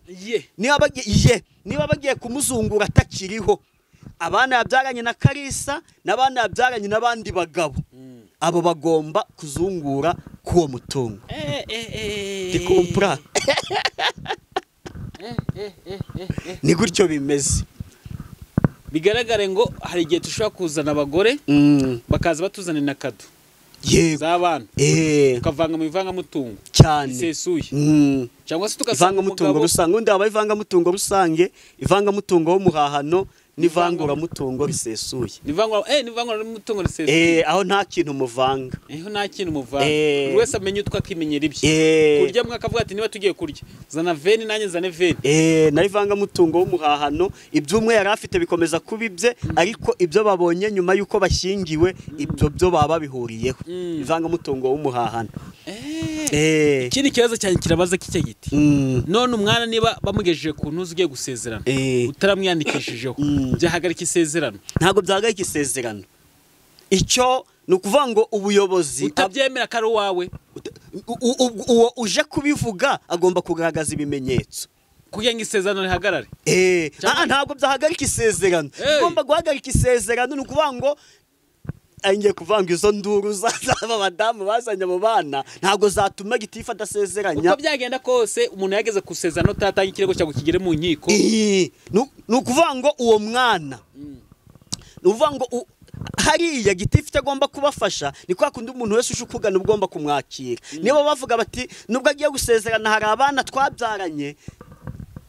niba bagiye kumuzungura atakiriho, abana yabyaranye na Kalisa n'abana yabyaranye n'abandi bagabo, abo bagomba kuzungura kuwo mutungo. Dikumpra. Ni gutyo bimeze. Bigaragare ngo hari igihe tushobora kuzana abagore bakaza batuzana na kado z'abana, ukavanga mu ivangamutungo cyane isesuye, cyangwa se tugasanga ivangamutungo rusange. Undi aba ivangamutungo rusange, ivangamutungo w'umuhahano n'ivanguramutungo risesuye. N'ivanguramutungo risesuye aho nta kintu muvanga. Nta kintu muvanga. Buri wese amenye utwo akimenyera ibye. Kurya mwe akavuga ati niba tugiye kurya zana veni nanjye zane veni. Na ivangamutungo w'umuhahano ibyo umwe yari afite bikomeza kuba ibye, ariko ibyo babonye nyuma yuko bashyingiwe ibyo byo baba babihuriyeho. Ivangamutungo w'umuhahano. Ikindi kibazo cyane kirabaza k'icyo giti, none umwana niba bamugejeje ku ntuzi ugiye gusezerana utaramwiyandikishijeho, byahagarika isezerano? Ntabwo byahagarika isezerano. Icyo ni ukuvuga ngo ubuyobozi utabyemera ko ari uwawe, uwo uje kubivuga agomba kugaragaza ibimenyetso kugira ngo isezerano rihagarare. Ntabwo byahagarika isezerano. Igomba guhagarika isezerano ni ukuvuga ngo ngiye kuvanga izo nduru z'aba badamu bazanye abo bana ntabwo zatuma gitifu adasezeranya. Uko byagenda kose umuntu yageze kusezerano tatanga ikirego cyo kugire mu nkiko. Nukuvuga ngo uwo mwana nuvuga ngo hariya gitifu agomba kubafasha ni kwa kundi umuntu wese ushukugana ugomba kumwakira. Nibo bavuga bati nubwo agiye gusezerana hari abana twabyaranye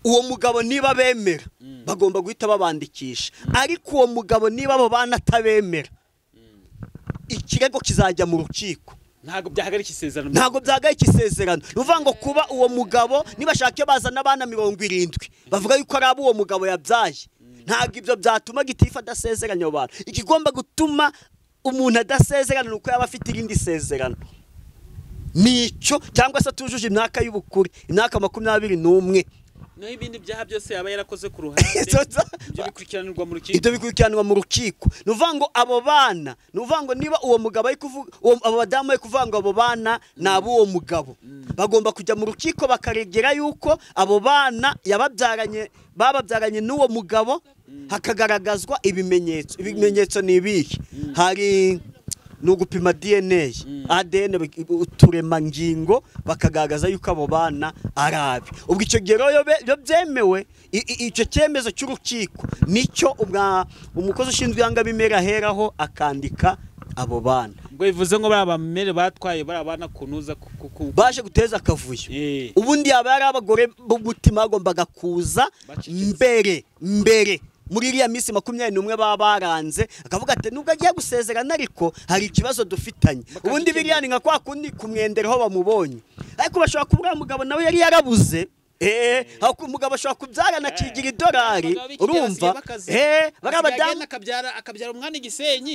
uwo mugabo niba bemera bagomba guhita babandikisha, ariko uwo mugabo niba abo bana atabemera ikirego kizajya mu rukiko. Ntago byahagarika isezerano. Ntago byahagarika isezerano. Nuvuga ngo kuba uwo mugabo niba shaka bazana abana 70 bavuga yuko ari abo uwo mugabo yabyaye, ntago ibyo byatuma gitifu adasezeranya abo bana. Ikigomba gutuma umuntu adasezerana nuko yaba afite irindi sezerano, nico cyangwa se tujuje imyaka y'ubukure, imyaka 21. No ibindi byaha byose yaba yarakoze ku ruhande ibyo bikurikiranirwa mu rukiko. Ibyo bikurikiranirwa mu rukiko. Nuvuga ngo abo bana, nuvuga ngo niba uwo mugabo ari kuvuga abo badamu ari kuvuga ngo abo bana nabo uwo mugabo bagomba kujya mu rukiko bakaregera yuko abo bana yababyaranye bababyaranye n'uwo mugabo, hakagaragazwa ibimenyetso. Ibimenyetso ni ibihe? Hari nugupima DNA, ADN, uturemangingo bakagaragaza yuko abo bana arabi. Ubwo icyo gero yo byemewe, icyo cyemezo cy'urukiko nicyo umukozi ushinzwe yanga bimera heraho akandika abo bana. Ngo bivuze ngo barabamere batwaye barabana kunuza baje guteza akavuyo. Ubundi yaba ari abagore b'umutima bagombaga kuza mbere muri iriya minsi 21 baba baranze, akavuga ati nubwo agiye gusezerana ariko hari ikibazo dufitanye. Ubundi biriya ni nka kwa kundi kumwendereho bamubonye, ariko bashobora kubura mugabo nawe yari yarabuze. Umugabo ashobora kubyarana akigira $1, urumva? Barabadamu akabyara umwana Igisenyi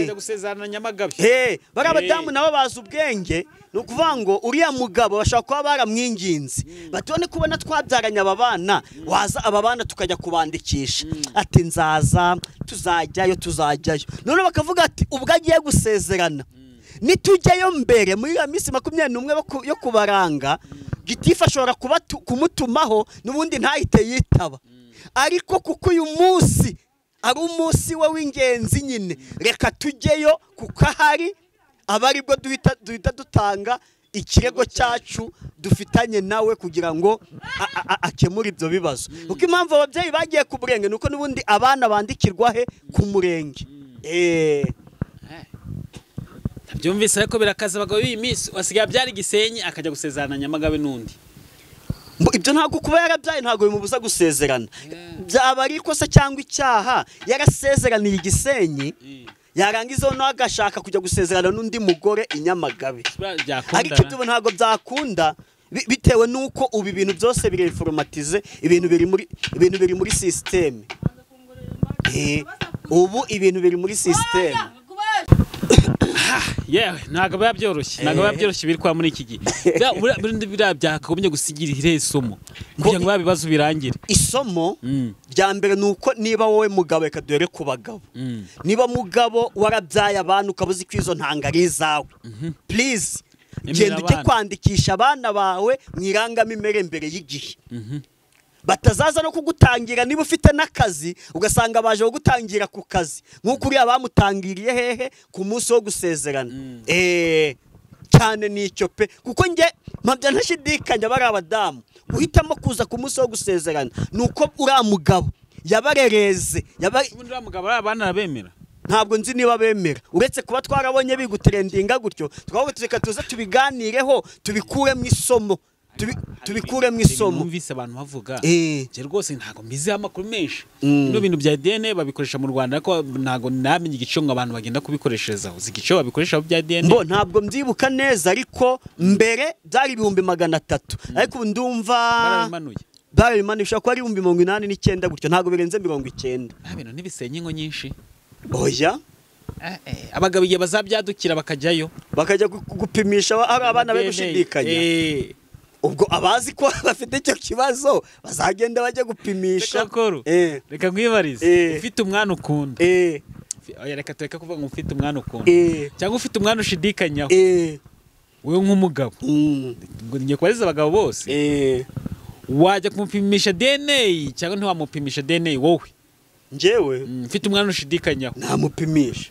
akajya gusezerana Nyamagabe. Barabadamu nabo baza ubwenge. Nukuvuga ngo uriya mugabo bashaka kuba baramwinginze batone kubona twabyaranye aba bana, waza aba bana tukajya kubandikisha. Ati nzaza, tuzajyayo. None bakavuga ati ubwo agiye gusezerana nitujyayo mbere muri ya minsi 21 yo kubaranga, gitifu ashobora kumutumaho n'ubundi ntahite yitaba. Ariko kuko uyu munsi ari umunsi we w'ingenzi nyine, reka tujyeyo kuko ahari abaribwo duhita dutanga ikirego cyacu dufitanye nawe kugira ngo akemure ibyo bibazo. Kuko impamvu ababyeyi bagiye ku murenge nuko n'ubundi abana bandikirwa he ku murenge. Byumvise ariko birakaza abagabo b'iyi minsi wasigaye byari Gisenyi akajya gusezerana Nyamagabe n'undi. Ibyo ntabwo kuba yarabyaye ntabwo bimubuza gusezerana. Byaba ari ikosa cyangwa icyaha yarasezeraniye Gisenyi, yarangiza no agashaka kujya gusezerana n'undi mugore i Nyamagabe. Ariko ibyo ntabwo byakunda bitewe nuko ubu ibintu byose biri informatize, ibintu biri muri system. Ubu ibintu biri muri system. Yewe ntago byoroshye biri kwa muri iki gihe. Burindi byakagombye gusigira isomo kugira ngo babibazo birangire. Isomo rya mbere nuko niba wowe mugabo reka dore ku bagabo, niba mugabo warabyaye abantu ukabuzi kwizo ntangari zawe, please genda ujye kwandikisha abana bawe mwirangamimerere mbere y'igihe. Batazaza no kugutangira niba ufite n'akazi ugasanga baje gutangira ku kazi nkuko uri abamutangiriye hehe ku munsi wo gusezerana. Cyane nicyo pe, kuko nge mpabya ntashidikanya bari abadamu uhitamo kuza ku munsi wo gusezerana nuko uri mugabo yabarereze. Ubundi uri mugabo abana bemera ntabwo nzi niba bemera, uretse kuba twarabonye bigutrendinga gutyo twavuga tureka tuze tubiganireho tubikuremo isomo. Tubikuremo isomo. Numvise abantu bavuga je rwose ntago mbizi amakuru menshi. Bino bintu bya DNA babikoresha mu Rwanda ariko ntago namenye igico ngo abantu bagenda kubikoreshezaho. Zigico babikoresha bya DNA. Mbo ntabwo mbyibuka neza ariko mbere byari 300, ariko ndumva barabimanuye ko ari 89 gutyo, ntago birenze 90. Abino nibisenye ngo nyinshi. Oya. Abagabo igihe bazabyadukira bakajyayo bakajya gupimisha abana be gushidikanya. Ubwo abazi ko bafite icyo kibazo bazagenda bajya gupimisha. Reka ngwibarize, ufite umwana ukunda. Reka tureka kuvuga ngo ufite umwana ukunda cyangwa ufite umwana ushidikanyaho. Wewe nk'umugabo ngo ngiye kubariza abagabo bose, wajya kumupimisha DNA cyangwa ntiwamupimisha DNA wowe? Njyewe mfite umwana ushidikanyaho namupimisha.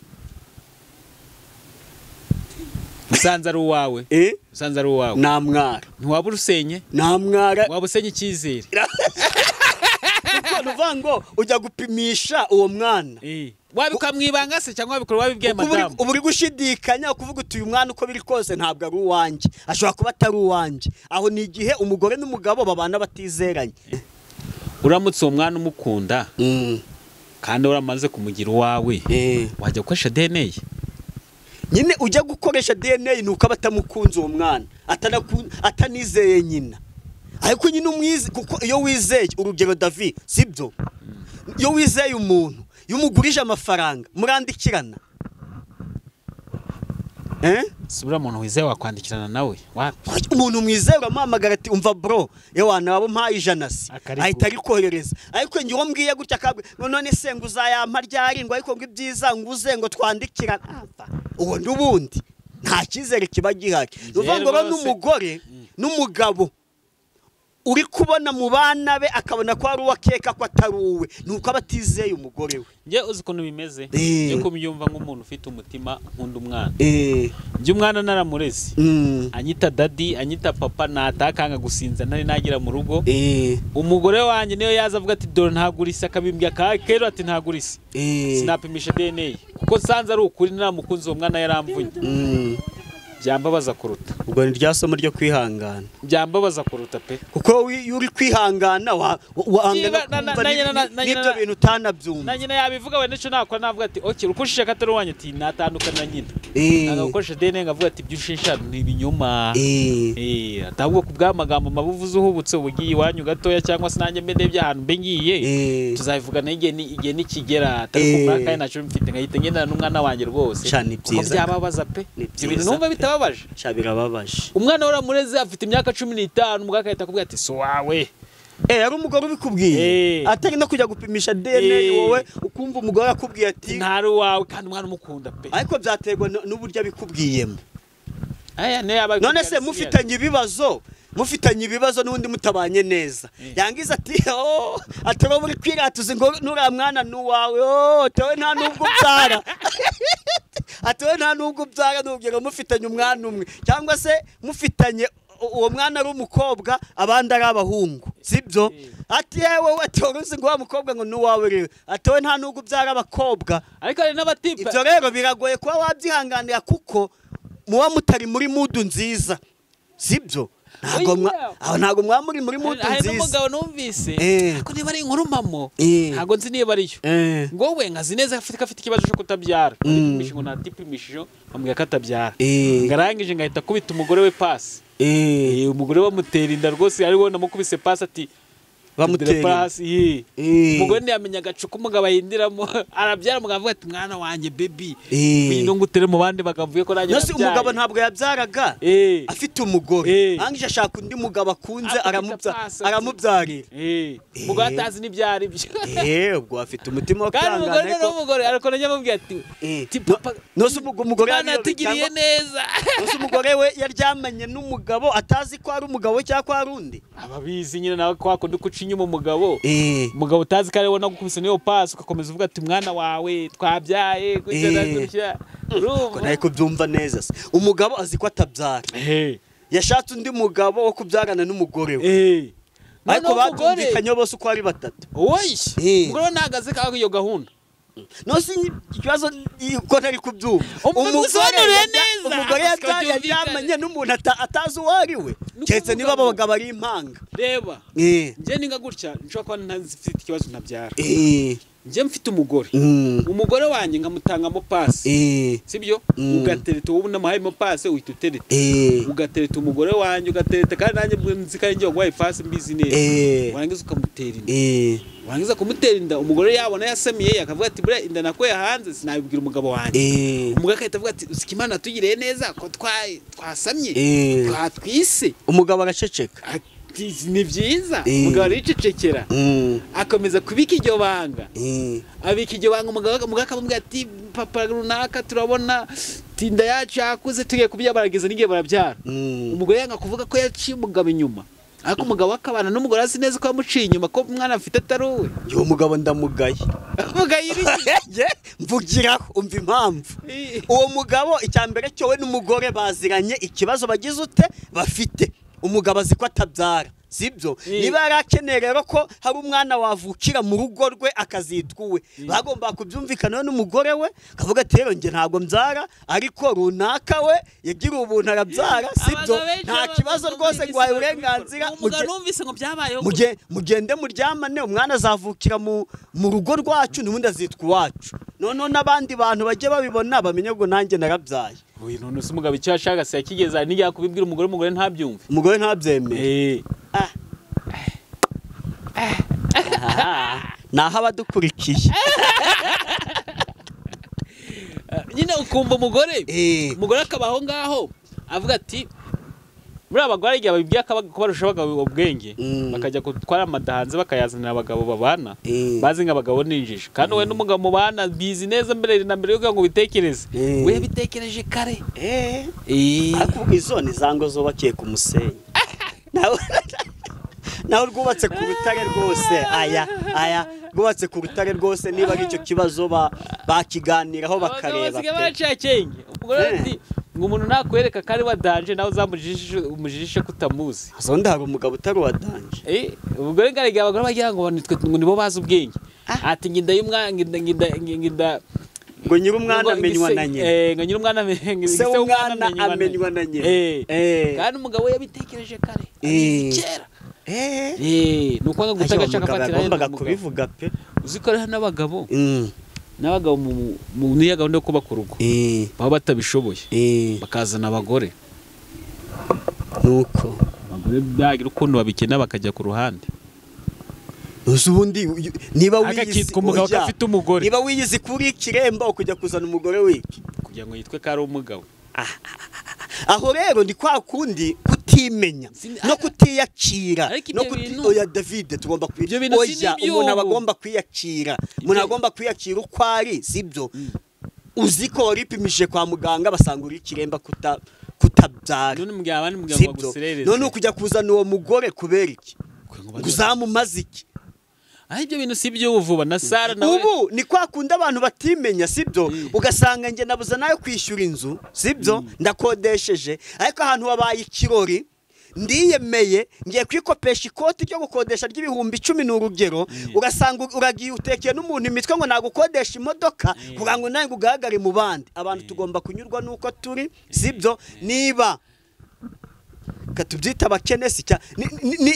usanze ari uwawe usanze ari uwawe namwara ntiwaba urusenye namwara waba usenye icyizere kuko nuvango ujya gupimisha uwo mwana wabikamwibanga se cyangwa wabikora wabibwiye madamu ubu uri gushidikanya kuvuga uti uyu mwana uko biri kose ntabwo ari uwanjye ashobora kuba atari uwanjye aho ni igihe umugore n'umugabo babana batizeranye uramutse uwo mwana umukunda kandi uramaze kumugira uwawe wajya gukoresha DNA nyine ujya gukoresha DNA nuko abatamukunze uwo mwana atanizeye nyina ariko nyine umwize kuko iyo wizeye urugero David sibyo iyo wizeye umuntu iyo umugurije amafaranga murandikirana subira umuntu wizeye wakwandikirana nawe umuntu mwizeye uramuhamagara ati umva bro yewana waba umpaye ijana se ahita arikoherereza ariko njye uwo mbwiye gutya kabwe none se ngo uzayampa ryarindwa ariko ngo ibyiza nguze ngo twandikirana uwo n'ubundi nta cyizere kiba gihari uvuga ngo n'umugore n'umugabo uri kubona mu bana be akabona ko ari uwakeka ko atari uwe nuko abatizeye umugore we nje uzi ukuntu bimeze nje kumyumva nk'umuntu ufite umutima nkunda umwana nje umwana naramureze anyita daddy anyita papa natakanga gusinza nari nagira mu rugo umugore wanjye niyo yaza avuga ati dore ntagurisa akabimbya kero ati ntagurisa sinapimisha DNA kuko sanze ari ukuri naramukunze uwo mwana yaramvunye byambabaza kuruta ubwo ni ryasomo ryo kwihangana byambabaza kuruta pe kuko uri kwihangana wangana n'ibyo bintu utanabyumva na nyina yabivuga we n'icyo nakora navuga ati okay urukushije katari wanye ati natandukana na nyina agakoresha DNA ngavuga ati byushisha n'ibinyuma atabwo kubwamagambo mabuvuze uhubutse ubugiye iwanyu gatoya cyangwa se nanjye mbende by'ahantu mbe ngiye tuzabivugana igihe nikigera atari kumuraka ye naco mfite ngahita ngendana n'umwana wanjye rwose kuko byababaza pe ibintu numva bitababaje birababaje umwana uramureze afite imyaka 15 umugaka ahita akubwira ati so wawe ari umugore ubikubwiye atari no kujya gupimisha DNA wowe ukumva umugore akubwiye ati ntari wawe kandi umwana umukunda pe ariko byaterwa n'uburyo abikubwiyemo none se mufitanye ibibazo n'undi mutabanye neza yangiza ati atari muri kwiratuze ngo nura mwana nuwawe tewe nta nubwo ubyara atowe nta nubwo ubyara n'ubwira mufitanye umwana umwe cyangwa se mufitanye uwo mwana ari umukobwa abandi ari abahungu sibyo ati yewe watoruzi ngo wa mukobwa ngo nuwawe rero atowe nta nubwo ubyara abakobwa ariko ari n'abatipe ibyo rero biragoye kuba wabyihanganira kuko muba mutari muri mudu nziza sibyo ntago mwamuri muri mudu nziza hari n'umugabo numvise ariko niba ari inkuru mamo ntago nzi niba ariyo ngo we nkazi neza afite ikibazo cyo kutabyara ngo natipimishijo amubwira ko atabyara ngarangije ngahita kubita umugore we pasi umugore bamutera inda rwose ariwo namukubise pasi ati bamutera pasi umugore ntiyamenya agacu k'umugabo ahindiramo arabyara umugabo avuga ati mwana wanjye baby ngwino ngutere mu bandi bakavuye ko nanjye nabyaye umugabo ntabwo yabyaraga afite umugore angije ashaka undi mugabo akunze aramubyarira umugore atazi n'ibyari byo ubwo afite umutima wo kwihangana kandi umugore n'umugore ariko nanjye amubwira ati papa nose umugore yanatugiriye neza nose umugore we yaryamanye n'umugabo atazi ko ari umugabo cyangwa ko ari undi ababizi nyine nawe kwa kundi inyuma umugabo utazi ko ariwe nagukubise niyo pasi ugakomeza uvuga ati mwana wawe twabyaye gutya ariko byumva neza se umugabo azi ko atabyara yashatse undi mugabo wo kubyarana n'umugore we ariko batumvikanye bose uko ari batatu umugore ntagaze kaho iyo gahunda nose ikibazo ko ntari kubyumva umugore yaryamanye n'umuntu atazi uwo ari we keretse niba abagabo ari impanga reba njye ninga gutya nshobora kuba ntafite ikibazo ntabyara njye mfite umugore umugore wanjye nkamutangamo pasi sibyo ugatereta wowe unamuhayemo pasi uhita utereta ugatereta umugore wanjye ugatereta kandi nanjye nzi ko ari njye waguhaye pasi mbizi neza warangiza ukamutera inda warangiza kumutera inda umugore yabona yasamiye akavuga ati bure inda nakoye hanze sinabibwira umugabo wanjye umugore akahita avuga ati usika Imana tugiriye neza ko twasamye twatwise umugabo agaceceka ni byiza umugabo aricecekera akomeza kubika iryo banga abika iryo banga umugabo akamubwira ati papa runaka turabona tinda yacu yakuze tugiye kubyabaragiza n'igihe barabyara umugore yanga kuvuga ko yaciye umugabo inyuma ariko umugabo akabana n'umugore azi neza ko yamuciye inyuma ko umwana afite atari uwe. Yo mugabo ndamugaye. Mugayiri mvugiraho umva impamvu. Uwo mugabo icyambere cyo we n'umugore baziranye ikibazo bagize ute bafite. Umugabo azi ko atabyara. Sibyo niba yarakeneye rero ko hari umwana wavukira mu rugo rwe akazitwa uwe bagomba kubyumvikana n'umugore we kavuga ati rero nge ntabwo mbyara ariko runaka we yagira ubuntu arabyara sibyo nta kibazo rwose ngo waye uburenganzira numvise ngo byabayeho mugende muryamane umwana azavukira mu rugo rwacu n'ubundi azitwa iwacu none n'abandi bantu bajye babibona bamenye ngo nanjye narabyaye. Uyu none se umugabo icyo yashaka se yakigeza nijya kubibwira umugore ntabyumve. Umugore ntabyemeye. Naho abadukurikiye nyine ukumva umugore akabaho ngaho avuga ati muri abagore igihe babibwiye kubarusha abagabo ubwenge bakajya gutwara amadahanze bakayazanira abagabo babana bazi nk'abagabo n'injiji kandi we n'umugabo mubana bizi neza mbere na mbere yuko ngo bitekereze we yabitekereje kare akuvuga izo ni zango zubakiye ku musenyi nawe rwubatse ku rutare rwose aya rwubatse ku rutare rwose niba ari icyo kibazo bakiganiraho bakareba ngo umuntu nakwereka kari wadanje nawe uzamujijishe kutamuzi azonda hari umugabo utari wadanje ubwo ngariga abagore bagira ngo nibo bazi ubwenge ati nginda y'umwana ngo nyiri umwana amenywa na nyine ngo nyiri umwana se umwana amenywa na nyine kandi umugabo yabitekereje kare kera nuko ngo gutanga chakafatira yagombaga kubivuga pe uzikora n'abagabo n'abagabo mu niya gahunda yo kubaka urugo baba batabishoboye bakazana abagore nuko abagore byagira ukuntu babikena bakajya ku ruhande ubundi niba wiyizi umugabo afite umugore niba wiyizi kuri kiremba ukujya kuzana umugore wiki kugira ngo yitwe ko ari umugabo aho rero ni kwa kundi kutimenya no kutiyakira no oya David tugomba oya umuntu abagomba kwiyakira umuntu agomba kwiyakira uko ari sibyo uziko waripimije kwa muganga basanga uri kiremba kutabyara none mugabo abandi mugabo baguserereza none ukujya kuzana uwo mugore kubera iki nguzamumaze iki ibyo bintu si byo uvuba na Sara nawe ubu ni kwa kunda abantu batimenya sibyo ugasanga nge nabuza nayo kwishyura inzu sibyo ndakodesheje ariko ahantu wabaye ikirori ndiyemeye ngiye kwikopesha ikoti ryo gukodesha ry'ibihumbi 10 n'urugero ugasanga uragiye utekeye n'umuntu imitwe ngo nagukodesha imodoka kugira ngo nawe ugahagarare mu bandi abantu tugomba kunyurwa nuko turi sibyo niba katubyita abakenesi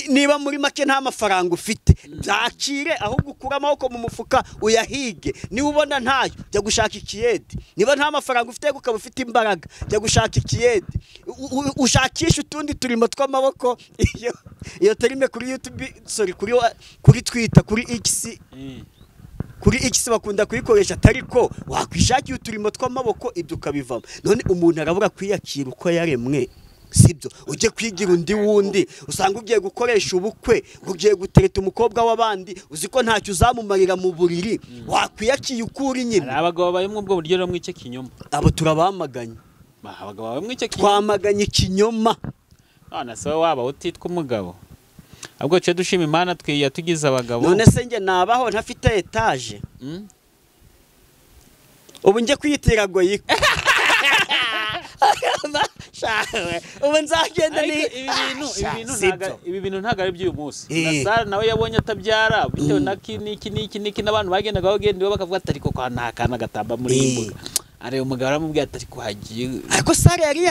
niba muri make nta mafaranga ufite byakire ahubwo ukura amaboko mu mufuka uyahige niba ubona ntayo jya gushaka ikiyede niba nta mafaranga ufite ukaba ufite imbaraga jya gushaka ikiyede ushakisha utundi turimo tw'amaboko iyo terime kuri YouTube sorry kuri Twitter kuri X bakunda kuyikoresha atariko wakwishakira uturimo tw'amaboko ibyo ukabivamo none umuntu aravuga kwiyakira uko yaremwe sibyo ujye kwigira undi wundi usanga ugiye gukoresha ubukwe ugiye gutereta umukobwa w'abandi uziko ntacyo uzamumarira mu buriri wakwiyakiye ukuri nyine abagabo bayimwe ubwo buryo mu icyo kinyoma abo turabamaganye abagabo bayimwe icyo kinyoma twamaganye kinyoma none se waba utitwa umugabo ahubwo cyo dushima Imana twiyatugize abagabo none se nge nabaho ntafite etage ubu nge kwitira goyiko ubu nzagenda ni ibi bintu ntago ari by'uyu munsi na Sara nawe yabonye atabyara bitewe na niki n'abantu bagendaga bagenda bakavuga atari ko kwa nta kana gatamba muri imbuga ari umugabo aramubwiye atari ko hagiye ariko Sara yari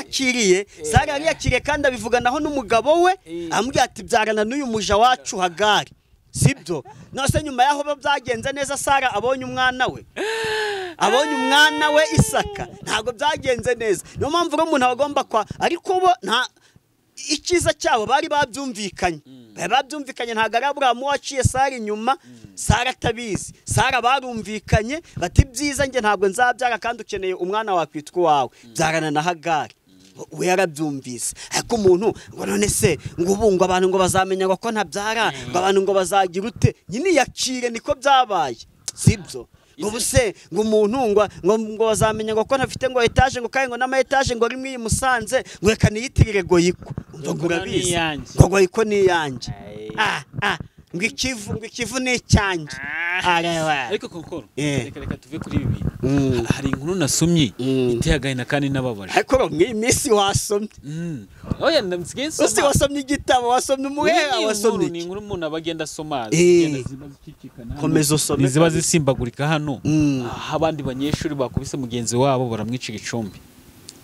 yakiriye kandi abivuganaho n'umugabo we amubwiye ati byarana n'uyu muja wacu Hagari sibyo nose nyuma yaho byagenze neza Sara abonye umwana we Isaka ntago byagenze neza niyo mpamvu umuntu abagomba kwa ariko bo nta ikiza cyabo bari babyumvikanye ntago ari Aburahamu waciye Sara inyuma Sara atabizi Sara barumvikanye bati byiza nge ntabwo nzabyara kandi ukeneye umwana wakwitwa wawe byarana na Hagari we yarabyumvise ariko umuntu ngo none se ngo ubungo abantu ngo bazamenya ko ntabyara ngo abantu ngo bazagira ute nyine yakire niko byabaye sibyo ngo buse ngo umuntu ngo bazamenya ngo ko ntafite ngo etage ngo kandi ngo n'ama etage ngo rimwe yimusanze ngo reka niyitirire Goyiko ngo urabizi ngo Goyiko ni yanjye ngo ikivu ni icyanjye ariko konkoro reka tuve kuri ibi hari inkuru nasomye iteye agahinda kandi nababaje ariko mw'iminsi wasomye oya ndamsigaye nsoma wasomye igitabo wasomye umuheha wasomye ni inkuru umuntu abagenda asoma komeza usome ziba zisimbagurika hano abandi banyeshuri bakubise mugenzi wabo baramwica igicumbi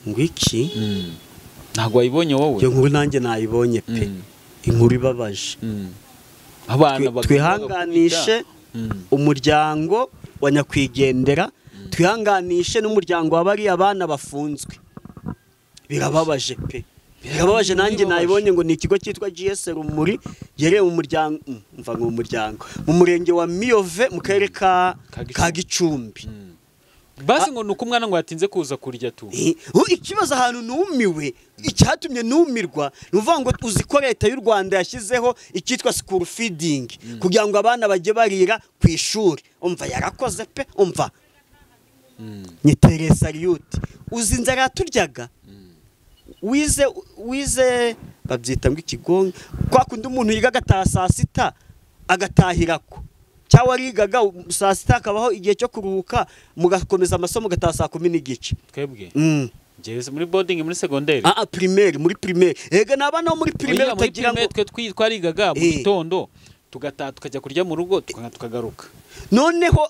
ngo iki ntabwo wayibonye wowe iyo nkuru nanjye nayibonye pe inkuru ibabaje twihanganishe umuryango wa nyakwigendera twihanganishe n'umuryango w'abariya abana bafunzwe birababaje pe birababaje nanjye nayibonye ngo ni ikigo cyitwa GS Rumuri yereye mu muryango mu murenge wa Miyove mu karere ka Gicumbi basi ngo nuko umwana ngo yatinze kuza kurya tu ikibazo ahantu numiwe icyatumye numirwa nuvuga ngo uzi ko leta y'u Rwanda yashyizeho icyitwa school feeding kugira ngo abana bajye barira ku ishuri umva yarakoze pe umva nyitere salute uzi inzara yaturyaga wize babyita ngo ikigonga kwa kundi umuntu yiga agataha saa sita agatahirako cyangwa arigaga saa sita akabaho igihe cyo kuruhuka mugakomeza amasomo gataha saa 10:30 twebwe ngeze muri boarding muri secondaire primaire muri primaire ega nabana muri primaire utagira ngo twe twarigaga mu gitondo tugataha tukajya kurya mu rugo tukagaruka noneho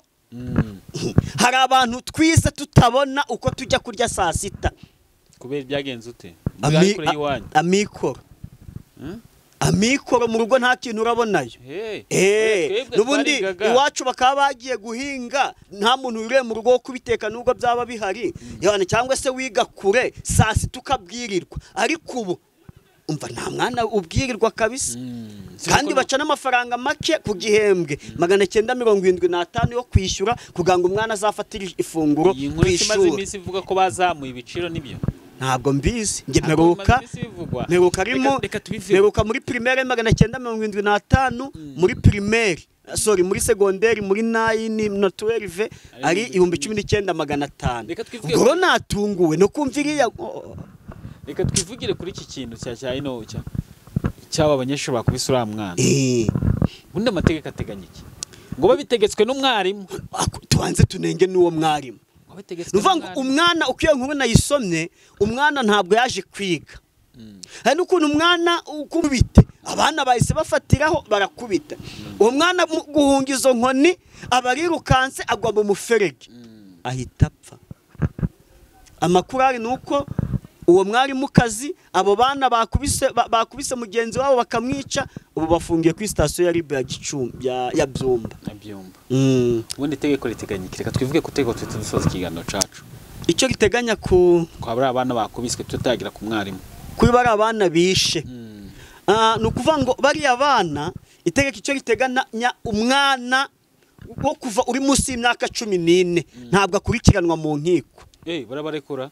hari abantu twiza tutabona uko tujya kurya saa sita kubera byagenze ute amikoro mu rugo nta kintu urabonayo n'ubundi iwacu bakaba bagiye guhinga nta muntu uriye mu rugo wo kubiteka nubwo byaba bihari cyangwa se wiga kure saa sita ukabwirirwa ariko ubu umva nta mwana ubwirirwa kabisa kandi baca n'amafaranga make ku gihembwe 975 yo kwishyura kugira ngo umwana azafatire ifunguro ku ishuri iminsi ivuga ko bazamuye ibiciro nibyo ntabwo mbizi nge meruka muri primaire 975 muri primaire muri secondaire muri 9 na 12 ari 19500 ubwo natunguwe no kumviriya reka twivugire kuri iki kintu cyaba abanyeshuri bakubise uriya mwana bundi amategeko ateganya iki ngo babitegetswe n'umwarimu tubanze tunenge n'uwo mwarimu nuvuga ngo umwana ukiyo nkuru nayisomye umwana ntabwo yaje kwiga hari n'ukuntu umwana ukubite abana bahise bafatiraho barakubita uwo mwana guhunga izo nkoni abarirukanse agwa mu muferege ahita apfa amakuru ari nuko uwo mwarimu kazi abo bana bakubise mugenzi wabo bakamwica ubu bafungiye kuri station ya Libre ya Gicumbi ya Byumba ubundi tegeko riteganya reka twivuge ku tegeko tudusoza ikiganiro cacu icyo riteganya ku bari abana bakubiswe tutagira ku mwarimu kuri bari abana bishe nukuvuga ngo bari abana itegeko icyo riteganya umwana wo kuva uri munsi y'imyaka 14 ntabwo akurikiranwa mu nkiko barabarekura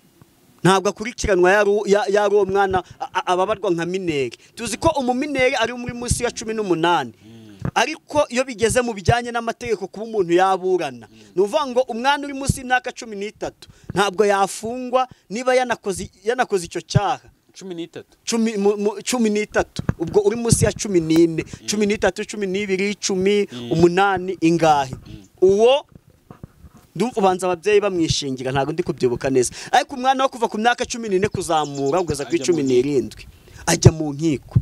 ntabwo akurikiranwa yari uwo mwana ababarwa nka mineri tuzi ko umumineri ari muri munsi ya 18 ariko iyo bigeze mu bijyanye n'amategeko kuba umuntu yaburana nuvuga ngo umwana uri munsi y'imyaka 13 ntabwo yafungwa niba yanakoze icyo cyaha 13 ubwo uri munsi ya 14 13 12 18 ingahe uwo ndumva ubanza ababyeyi bamwishingira ntago ndi kubyibuka neza ariko umwana wo kuva ku myaka 14 kuzamura ugeza kuri 17 ajya mu nkiko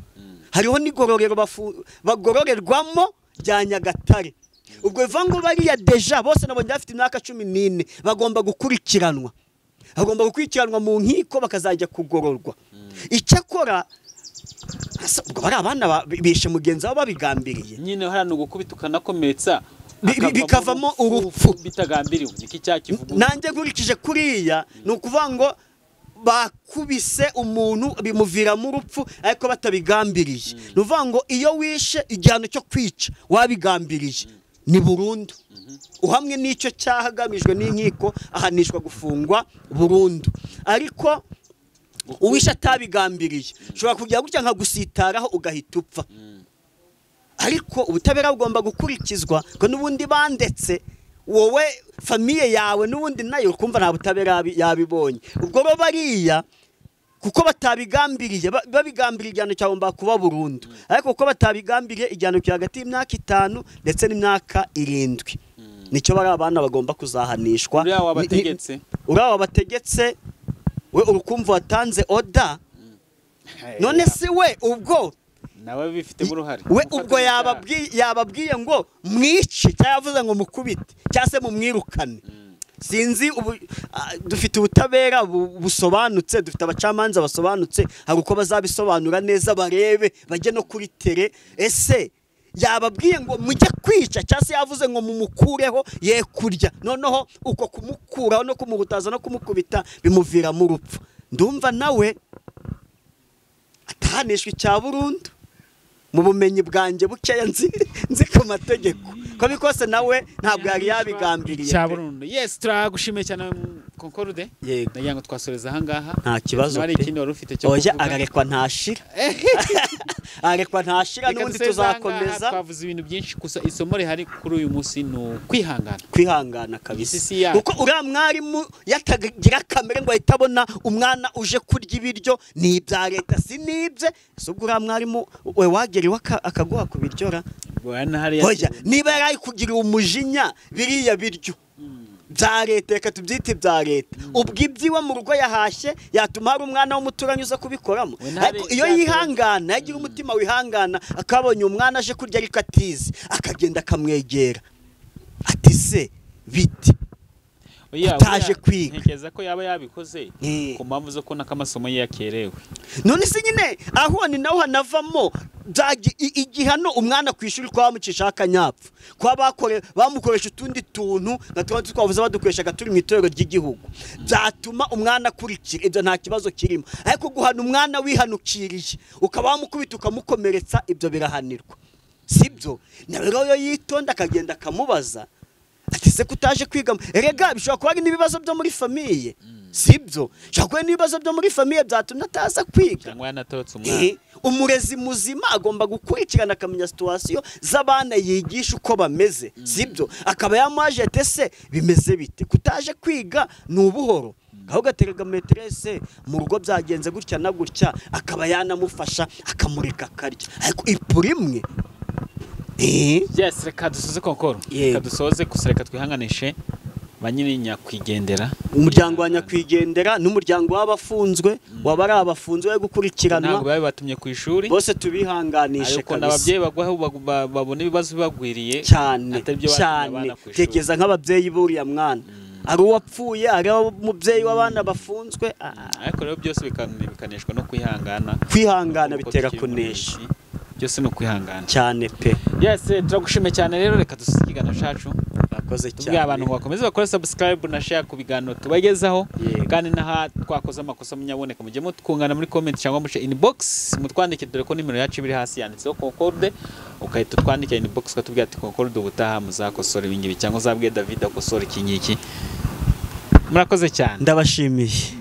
hariho n'igororero bagororerwamo rya Nyagatare ubwo bivango bariya deja bose nabo bafite imyaka 14 bagomba gukurikiranwa mu nkiko bakazajya kugororwa icyakora ubwo bari abana bishe mugenzi wabo babigambiriye nyine harano gukubita ukanakometsa bikavamo urupfu bitagambiriwe niki cyakivuga nanjye nkurikije kuriya nukuvuga ngo bakubise umuntu bimuviramo urupfu ariko batabigambiriye nuvuga ngo iyo wishe igihano cyo kwica wabigambiriye ni burundu uhamwe n'icyo cyahagamijwe n'inkiko ahanishwa gufungwa burundu ariko uwishe atabigambiriye ushobora kujya gutya nka gusitaraho ugahita upfa ariko ubutabera bugomba gukurikizwa ko nubundi bandetse wowe famiye yawe n'ubundi nayo kumva nta butabera yabibonye. Ubwo bo bariya kuko batabigambiriye babigambiriye igihano cyagomba kuba burundu, ariko kuko batabigambiriye igihano cyo hagati y'imyaka 5 ndetse n'imyaka 7 nicyo bari abana bagomba kuzahanishwa. Uriya wabategetse we urukumva watanze oda, none si we ubwo nawe bifitemo uruhare we ubwo yababwiye ngo mwice cyangwa yavuze ngo mukubite cyangwa se mumwirukane. Sinzi ubu dufite ubutabera busobanutse, dufite abacamanza basobanutse, hari uko bazabisobanura neza barebe bajye no kuri tere. Ese yababwiye ngo mujye kwica cyangwa se yavuze ngo mumukureho ye kurya, noneho uko kumukuraho no kumurutaza no kumukubita bimuvira mu rupfu? Ndumva nawe atahanishwa icya burundu mu bumenyi bwanjye bukeya nzi ku mategeko, ko bikose nawe ntabwo yari yabigambiriye cya burundu. Yes, turagushimiye cyane Concorde. Nagira ngo twasoreza aha ngaha. Nta kibazo. Nari ikindi wari ufite cyo kuvuga. Oya, agarekwa ntashira. Agarekwa ntashira n'ubundi tuzakomeza. Twavuze ibintu byinshi, gusa isomo rihari kuri uyu munsi ni kwihangana. Kwihangana kabisa. Kuko uriya mwarimu yatagira kamere ngo ahita abona umwana uje kurya ibiryo ni ibya leta sinibye. Ese ubwo uriya mwarimu we wageriwe akaguha kubiryora? Oya, niba yari kugira umujinya biriya biryo bya leta, reka tubyite bya leta, ubwo ibyiwe mu rugo yahashye yatuma hari umwana w'umuturanyi uza kubikoramo. Ariko iyo yihangana, yagira umutima wihangana, akabonye umwana aje kurya ariko atizi, akagenda akamwegera ati se biti utaje kwiga. Ntekereza ko yaba yabikoze ku mpamvu zo kubona ko amasomo ye yakerewe. None se nyine aho ni naho hanavamo igihano umwana ku ishuri kwa bamucisha akanyapfu, kwa bamukoresha utundi tuntu gatatu twavuze badukoreshaga turi mu itorero ry'igihugu, byatuma umwana akurikira. Ibyo nta kibazo kirimo, ariko guhana umwana wihanukiriye ukaba wamukubita ukamukomeretsa, ibyo birahanirwa, sibyo? Na rero yo yitonda akagenda akamubaza ati se kutaje kwiga. Erega bishobora kuba ari n'ibibazo byo muri famiye, sibyo? Bishobora kuba n'ibibazo byo muri famiye byatumye ataza kwiga. Umurezi muzima agomba gukurikirana akamenya situation z'abana yigisha uko bameze, sibyo? Akaba yamaje ate se bimeze bite, kutaje kwiga ni ubuhoro, aho gaterega metresse mu rugo byagenze gutya na gutya, akaba yanamufasha akamurika akarya. Ariko ipurimwe yes, reka dusoze Concorde. Reka dusoze kusareka twihanganishe banyiri nyakwigendera, umuryango wa nyakwigendera n'umuryango w'abafunzwe wabari abafunzwe gukurikiranwa, ntabwo babe batumye ku ishuri, bose tubihanganishe kabisa. N'ababyeyi bagwaho babone ibibazo bibagwiriye cyane cyane. Tekeza nk'ababyeyi buriya mwana ari uwapfuye, ari umubyeyi w'abana bafunzwe. Ariko rero byose bikaneshwa no kwihangana bitera kunesha, byose no kwihangana cyane pe. Yes, turagushime cyane rero, reka dusigana shacu. Bakoze cyane. Abantu bakomeze bakora subscribe na share ku biganiro tubagezaho, kandi naha twakoze amakosa munyaboneka mujye mutwungana muri comment cyangwa muce inbox, mutwandike dore ko nimero yacu biri hasi yanditseho Concorde, ukahita twandika inbox ukatubwira ati Concorde ubutaha muzakosora ibingibi cyangwa uzabwiye David akosora iki ngiki. Murakoze cyane, ndabashimiye.